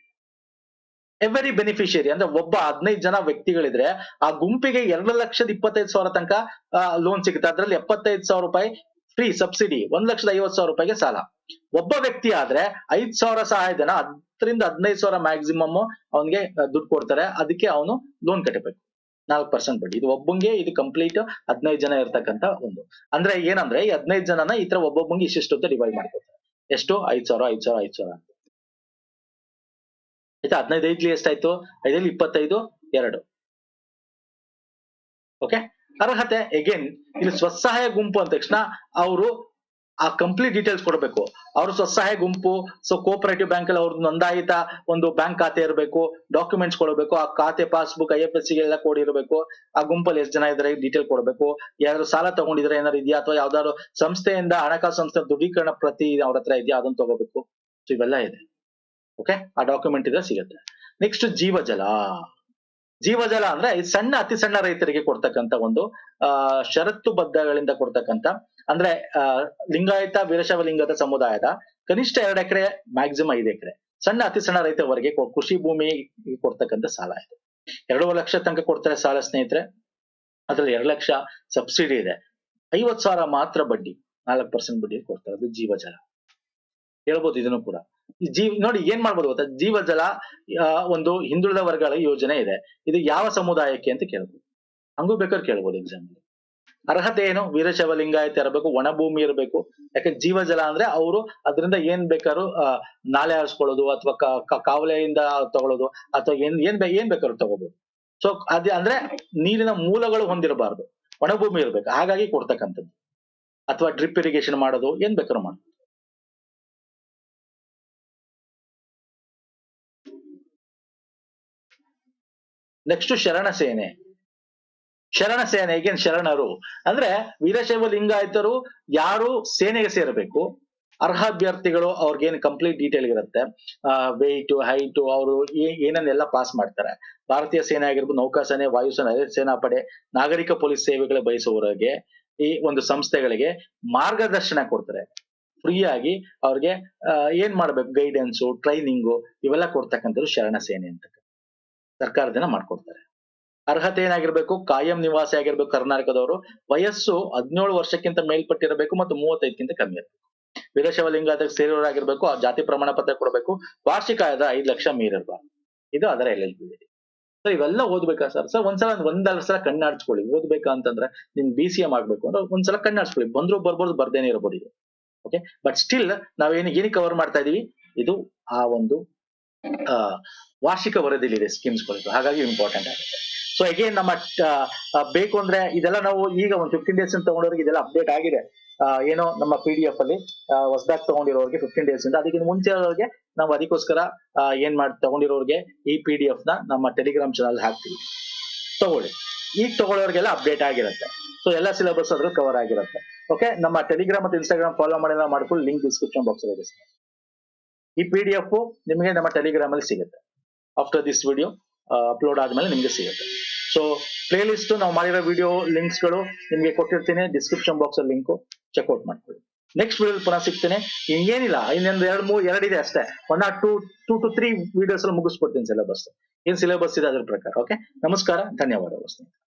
ಎವರಿ ಬೆನಿಫಿಷಿಯರಿ ಅಂದ್ರೆ ಒಬ್ಬ 15 ಜನ ವ್ಯಕ್ತಿಗಳಿದ್ರೆ ಆ ಗುಂಪಿಗೆ 2,25,000 ತನಕ ಲೋನ್ ಸಿಗುತ್ತೆ. ಅದ್ರಲ್ಲಿ 75,000 ರೂಪಾಯಿ ಫ್ರೀ ಸಬ್ಸಿಡಿ, 1,50,000 ರೂಪಾಯಿಗೆ ಸಾಲ. ಒಬ್ಬ ವ್ಯಕ್ತಿ ಆದ್ರೆ 5,000 ಸಹಾಯಧನ, 10,000 ರಿಂದ 15,000 ಮ್ಯಾಕ್ಸಿಮಮ್ ಅವನಿಗೆ ದುಡ್ಡು ಕೊಡ್ತಾರೆ. ಅದಕ್ಕೆ ಅವನು ಲೋನ್ ಕಟ್ಟಬೇಕು, 4% ಬಡ್ಡಿ. ಇದು ಒಬ್ಬಂಗೆ, ಇದು ಕಂಪ್ಲೀಟ್ 15 ಜನ ಇರ್ತಕ್ಕಂತ ಒಂದು. ಅಂದ್ರೆ ಏನಂದ್ರೆ ಈ 15 ಜನನ ಈ ತರ ಒಬ್ಬೊಬ್ಬಂಗೆ ಇಷ್ಟಿಷ್ಟು ಅಂತ ಡಿವೈಡ್ ಮಾಡ್ಕೊತಾರೆ. ಎಷ್ಟು? 5,000 5,000 5,000 ಅಂತ. ಆಯ್ತಾ? 15 5 ಎಷ್ಟಾಯ್ತು? 5 25 2. ಓಕೆ, ಅರ್ಹತೆ ಅಗೇನ್ ಇಲ್ಲಿ ಸ್ವಸಹಾಯ ಗುಂಪು ಅಂದ ತಕ್ಷಣ ಅವರು ಆ ಕಂಪ್ಲೀಟ್ ಡೀಟೇಲ್ಸ್ ಕೊಡಬೇಕು. ಅವ್ರ ಸ್ವಸಹಾಯ ಗುಂಪು, ಕೋಆಪರೇಟಿವ್ ಬ್ಯಾಂಕ್ ಅಲ್ಲಿ ಅವ್ರದ್ದು ನೋಂದಾಯಿತ ಒಂದು ಬ್ಯಾಂಕ್ ಖಾತೆ ಇರಬೇಕು, ಡಾಕ್ಯುಮೆಂಟ್ಸ್ ಕೊಡಬೇಕು, ಆ ಖಾತೆ ಪಾಸ್ಬುಕ್ IFSC ಎಲ್ಲ ಕೋಡ್ ಇರಬೇಕು, ಆ ಗುಂಪಲ್ಲಿ ಎಷ್ಟು ಜನ ಇದ್ರೆ ಡೀಟೇಲ್ ಕೊಡಬೇಕು, ಯಾರು ಸಾಲ ತಗೊಂಡಿದ್ರೆ ಏನಾರು ಇದೆಯಾ, ಅಥವಾ ಯಾವ್ದಾದ್ರು ಸಂಸ್ಥೆಯಿಂದ ಹಣಕಾಸು ಸಂಸ್ಥೆ ದೃಢೀಕರಣ ಪ್ರತಿ ಅವ್ರ ಹತ್ರ ಇದೆಯಾ ಅದನ್ನ ತಗೋಬೇಕು. ಸೊ ಇವೆಲ್ಲ ಇದೆ. ಓಕೆ, ಆ ಡಾಕ್ಯುಮೆಂಟ್ ಇದ್ರೆ ಸಿಗುತ್ತೆ. ನೆಕ್ಸ್ಟ್ ಜೀವಜಲ. ಜೀವಜಲ ಅಂದ್ರೆ ಸಣ್ಣ ಅತಿ ಸಣ್ಣ ರೈತರಿಗೆ ಕೊಡ್ತಕ್ಕಂತ ಒಂದು ಷರತ್ತು ಬದ್ಧಗಳಿಂದ ಕೊಡ್ತಕ್ಕಂತ, ಅಂದ್ರೆ ಲಿಂಗಾಯತ ವೀರಶೈವ ಲಿಂಗದ ಸಮುದಾಯದ ಕನಿಷ್ಠ 2 ಎಕರೆ ಮ್ಯಾಕ್ಸಿಮಮ್ 5 ಎಕರೆ ಸಣ್ಣ ಅತಿ ಸಣ್ಣ ರೈತವರೆಗೆ ಕೃಷಿ ಭೂಮಿ ಕೊಡ್ತಕ್ಕಂತ ಸಾಲ ಇದೆ. 2 ಲಕ್ಷ ತನಕ ಕೊಡ್ತಾರೆ ಸಾಲ ಸ್ನೇಹಿತರೆ. ಅದ್ರಲ್ಲಿ 2 ಲಕ್ಷ ಸಬ್ಸಿಡಿ ಇದೆ. 50,000 ಮಾತ್ರ ಬಡ್ಡಿ, 4% ಬಡ್ಡಿ ಕೊಡ್ತಾರೆ. ಅದು ಜೀವಜಲ ಹೇಳ್ಬೋದು. ಇದನ್ನು ಕೂಡ ನೋಡಿ ಏನ್ ಮಾಡ್ಬೋದು ಗೊತ್ತಾ, ಜೀವಜಲ ಒಂದು ಹಿಂದುಳಿದ ವರ್ಗಗಳ ಯೋಜನೆ ಇದೆ. ಇದು ಯಾವ ಸಮುದಾಯಕ್ಕೆ ಅಂತ ಕೇಳ್ಬೋದು, ಹಂಗೂ ಬೇಕಾದ್ರೆ ಕೇಳ್ಬೋದು ಎಕ್ಸಾಮ್. ಅರ್ಹತೆ ಏನು? ವೀರಶೈವ ಲಿಂಗಾಯತ ಇರಬೇಕು, ಒಣ ಭೂಮಿ ಇರಬೇಕು. ಯಾಕಂದ್ರೆ ಜೀವಜಲ ಅಂದ್ರೆ ಅವರು ಅದರಿಂದ ಏನ್ ಬೇಕಾದ್ರು ನಾಲೆ ಹಾರಿಸ್ಕೊಳ್ಳೋದು, ಅಥವಾ ಕಾವಲೆಯಿಂದ ತಗೊಳ್ಳೋದು, ಅಥವಾ ಏನ್ ಬೇಕಾದ್ರು ತಗೋಬಹುದು. ಸೊ ಅದೇ ಅಂದ್ರೆ ನೀರಿನ ಮೂಲಗಳು ಹೊಂದಿರಬಾರ್ದು, ಒಣ ಭೂಮಿ ಇರ್ಬೇಕು. ಹಾಗಾಗಿ ಕೊಡ್ತಕ್ಕಂಥದ್ದು. ಅಥವಾ ಡ್ರಿಪ್ ಇರಿಗೇಷನ್ ಮಾಡೋದು, ಏನ್ ಬೇಕಾದ್ರು ಮಾಡೋದು. ನೆಕ್ಸ್ಟ್ ಶರಣ ಸೇನೆ. ಶರಣ ಸೇನೆ ಈಗೇನ್ ಶರಣರು ಅಂದ್ರೆ ವೀರಶೈವ ಲಿಂಗಾಯತರು ಯಾರು ಸೇನೆಗೆ ಸೇರಬೇಕು, ಅರ್ಹ ಅಭ್ಯರ್ಥಿಗಳು ಅವ್ರಿಗೇನು ಕಂಪ್ಲೀಟ್ ಡೀಟೇಲ್ ಇರುತ್ತೆ, ವೆಯ್ಟ್ ಹೈಟ್, ಅವರು ಏನನ್ನೆಲ್ಲ ಪಾಸ್ ಮಾಡ್ತಾರೆ. ಭಾರತೀಯ ಸೇನೆ ಆಗಿರ್ಬೋದು, ನೌಕಾಸೇನೆ, ವಾಯುಸೇನೆ, ಸೇನಾಪಡೆ, ನಾಗರಿಕ ಪೊಲೀಸ್ ಸೇವೆಗಳ ಬಯಸುವವರಿಗೆ ಈ ಒಂದು ಸಂಸ್ಥೆಗಳಿಗೆ ಮಾರ್ಗದರ್ಶನ ಕೊಡ್ತಾರೆ ಫ್ರೀ ಆಗಿ. ಅವ್ರಿಗೆ ಏನ್ ಮಾಡ್ಬೇಕು, ಗೈಡೆನ್ಸು, ಟ್ರೈನಿಂಗು ಇವೆಲ್ಲ ಕೊಡ್ತಕ್ಕಂಥದ್ದು ಶರಣ ಸೇನೆ ಅಂತ ಸರ್ಕಾರದಿಂದ ಮಾಡ್ಕೊಡ್ತಾರೆ. ಅರ್ಹತೆ ಏನಾಗಿರ್ಬೇಕು, ಕಾಯಂ ನಿವಾಸಿ ಆಗಿರ್ಬೇಕು ಕರ್ನಾಟಕದವರು, ವಯಸ್ಸು 17 ವರ್ಷಕ್ಕಿಂತ ಮೇಲ್ಪಟ್ಟಿರಬೇಕು ಮತ್ತು 35ಕ್ಕಿಂತ ಕಮ್ಮಿ ಇರಬೇಕು, ವೀರಶೈವ ಲಿಂಗಾಯತಕ್ಕೆ ಸೇರಿರೋರಾಗಿರ್ಬೇಕು, ಆ ಜಾತಿ ಪ್ರಮಾಣ ಪತ್ರ ಕೊಡಬೇಕು, ವಾರ್ಷಿಕ ಆಯದ 5 ಲಕ್ಷ ಮೀರಿರಬಾರ್ದು. ಇದು ಅದರ LLB. ಸರ್ ಇವೆಲ್ಲ ಓದ್ಬೇಕಾ ಸರ್? ಒಂದ್ಸಲ 1-2 ಸಲ ಕಣ್ಣಾಡ್ಸ್ಕೊಳ್ಳಿ. ಓದ್ಬೇಕಾ ಅಂತಂದ್ರೆ ನಿಮ್ BCM ಆಗ್ಬೇಕು ಅಂದ್ರೆ ಒಂದ್ಸಲ ಕಣ್ಣಾಡ್ಸ್ಕೊಳ್ಳಿ. ಬಂದ್ರು ಬರ್ಬೋದು, ಬರ್ದೇನೆ ಇರಬಹುದು ಇದು. ಓಕೆ, ಬಟ್ ಸ್ಟಿಲ್ ನಾವೇನು ಕವರ್ ಮಾಡ್ತಾ ಇದೀವಿ, ಇದು ಆ ಒಂದು ವಾರ್ಷಿಕ ವರದಿಲಿದೆ ಸ್ಕೀಮ್ಸ್ಗಳು. ಹಾಗಾಗಿ ಇಂಪಾರ್ಟೆಂಟ್ ಆಗುತ್ತೆ. ಸೊ ಅಗೇನ್ ನಮ್ಮ ಬೇಕು ಅಂದ್ರೆ ಇದೆಲ್ಲ ನಾವು ಈಗ ಒಂದು 15 ಡೇಸ್ ತಗೊಂಡವ್ರಿಗೆ ಇದೆಲ್ಲ ಅಪ್ಡೇಟ್ ಆಗಿದೆ. ಏನೋ ನಮ್ಮ PDF ಅಲ್ಲಿ ಹೊಸದಾಗಿ ತಗೊಂಡಿರೋರಿಗೆ 15 ಡೇಸ್ ಇಂದ, ಅದಕ್ಕಿಂತ ಮುಂಚೆ ಅವ್ರಿಗೆ ನಾವು ಅದಕ್ಕೋಸ್ಕರ ಏನ್ ಮಾಡಿ ತಗೊಂಡಿರೋರಿಗೆ ಈ PDF ನ ನಮ್ಮ ಟೆಲಿಗ್ರಾಮ್ ಚಾನಲ್ ಹಾಕ್ತೀವಿ, ತಗೊಳ್ಳಿ. ಈಗ ತಗೊಳ್ಳೋರಿಗೆಲ್ಲ ಅಪ್ಡೇಟ್ ಆಗಿರುತ್ತೆ. ಸೊ ಎಲ್ಲ ಸಿಲೆಬಸ್ ಅದ್ರಲ್ಲಿ ಕವರ್ ಆಗಿರುತ್ತೆ. ಓಕೆ, ನಮ್ಮ ಟೆಲಿಗ್ರಾಮ್ ಮತ್ತು ಇನ್ಸ್ಟಾಗ್ರಾಮ್ ಫಾಲೋ ಮಾಡಿಲ್ಲ ಮಾಡ್ಕೊಂಡು ಲಿಂಕ್ ಡಿಸ್ಕ್ರಿಪ್ಷನ್ ಬಾಕ್ಸ್ ಅಲ್ಲಿ ಇದೆ. ಈ PDF ನಿಮಗೆ ನಮ್ಮ ಟೆಲಿಗ್ರಾಮ್ ಅಲ್ಲಿ ಸಿಗುತ್ತೆ. ಆಫ್ಟರ್ ದಿಸ್ ವಿಡಿಯೋ ಅಪ್ಲೋಡ್ ಆದ್ಮೇಲೆ ನಿಮ್ಗೆ ಸಿಗುತ್ತೆ. ಸೊ ಪ್ಲೇ ಲಿಸ್ಟ್ ನಾವು ಮಾಡಿರೋ ವಿಡಿಯೋ ಲಿಂಕ್ಸ್ ಗಳು ನಿಮ್ಗೆ ಕೊಟ್ಟಿರ್ತೀನಿ ಡಿಸ್ಕ್ರಿಪ್ಷನ್ ಬಾಕ್ಸ್ ಅಲ್ಲಿ, ಲಿಂಕ್ ಚೆಕ್ಔಟ್ ಮಾಡ್ಕೊಳ್ಳಿ. ನೆಕ್ಸ್ಟ್ ವಿಡಿಯೋ ಪುನಃ ಸಿಗ್ತೇನೆ. ಇನ್ನೇನಿಲ್ಲ, ಇನ್ನೊಂದು 2 ಇದೆ ಅಷ್ಟೇ. 1 or 2 to 3 ವಿಡಿಯೋಸ್ ಅಲ್ಲಿ ಮುಗಿಸ್ಕೊಡ್ತೀನಿ ಸಿಲೆಬಸ್. ಏನ್ ಸಿಲೆಬಸ್ ಇದೆ ಅದ್ರ ಪ್ರಕಾರ. ಓಕೆ, ನಮಸ್ಕಾರ, ಧನ್ಯವಾದಗಳು ಸ್ನೇಹಿತರೆ.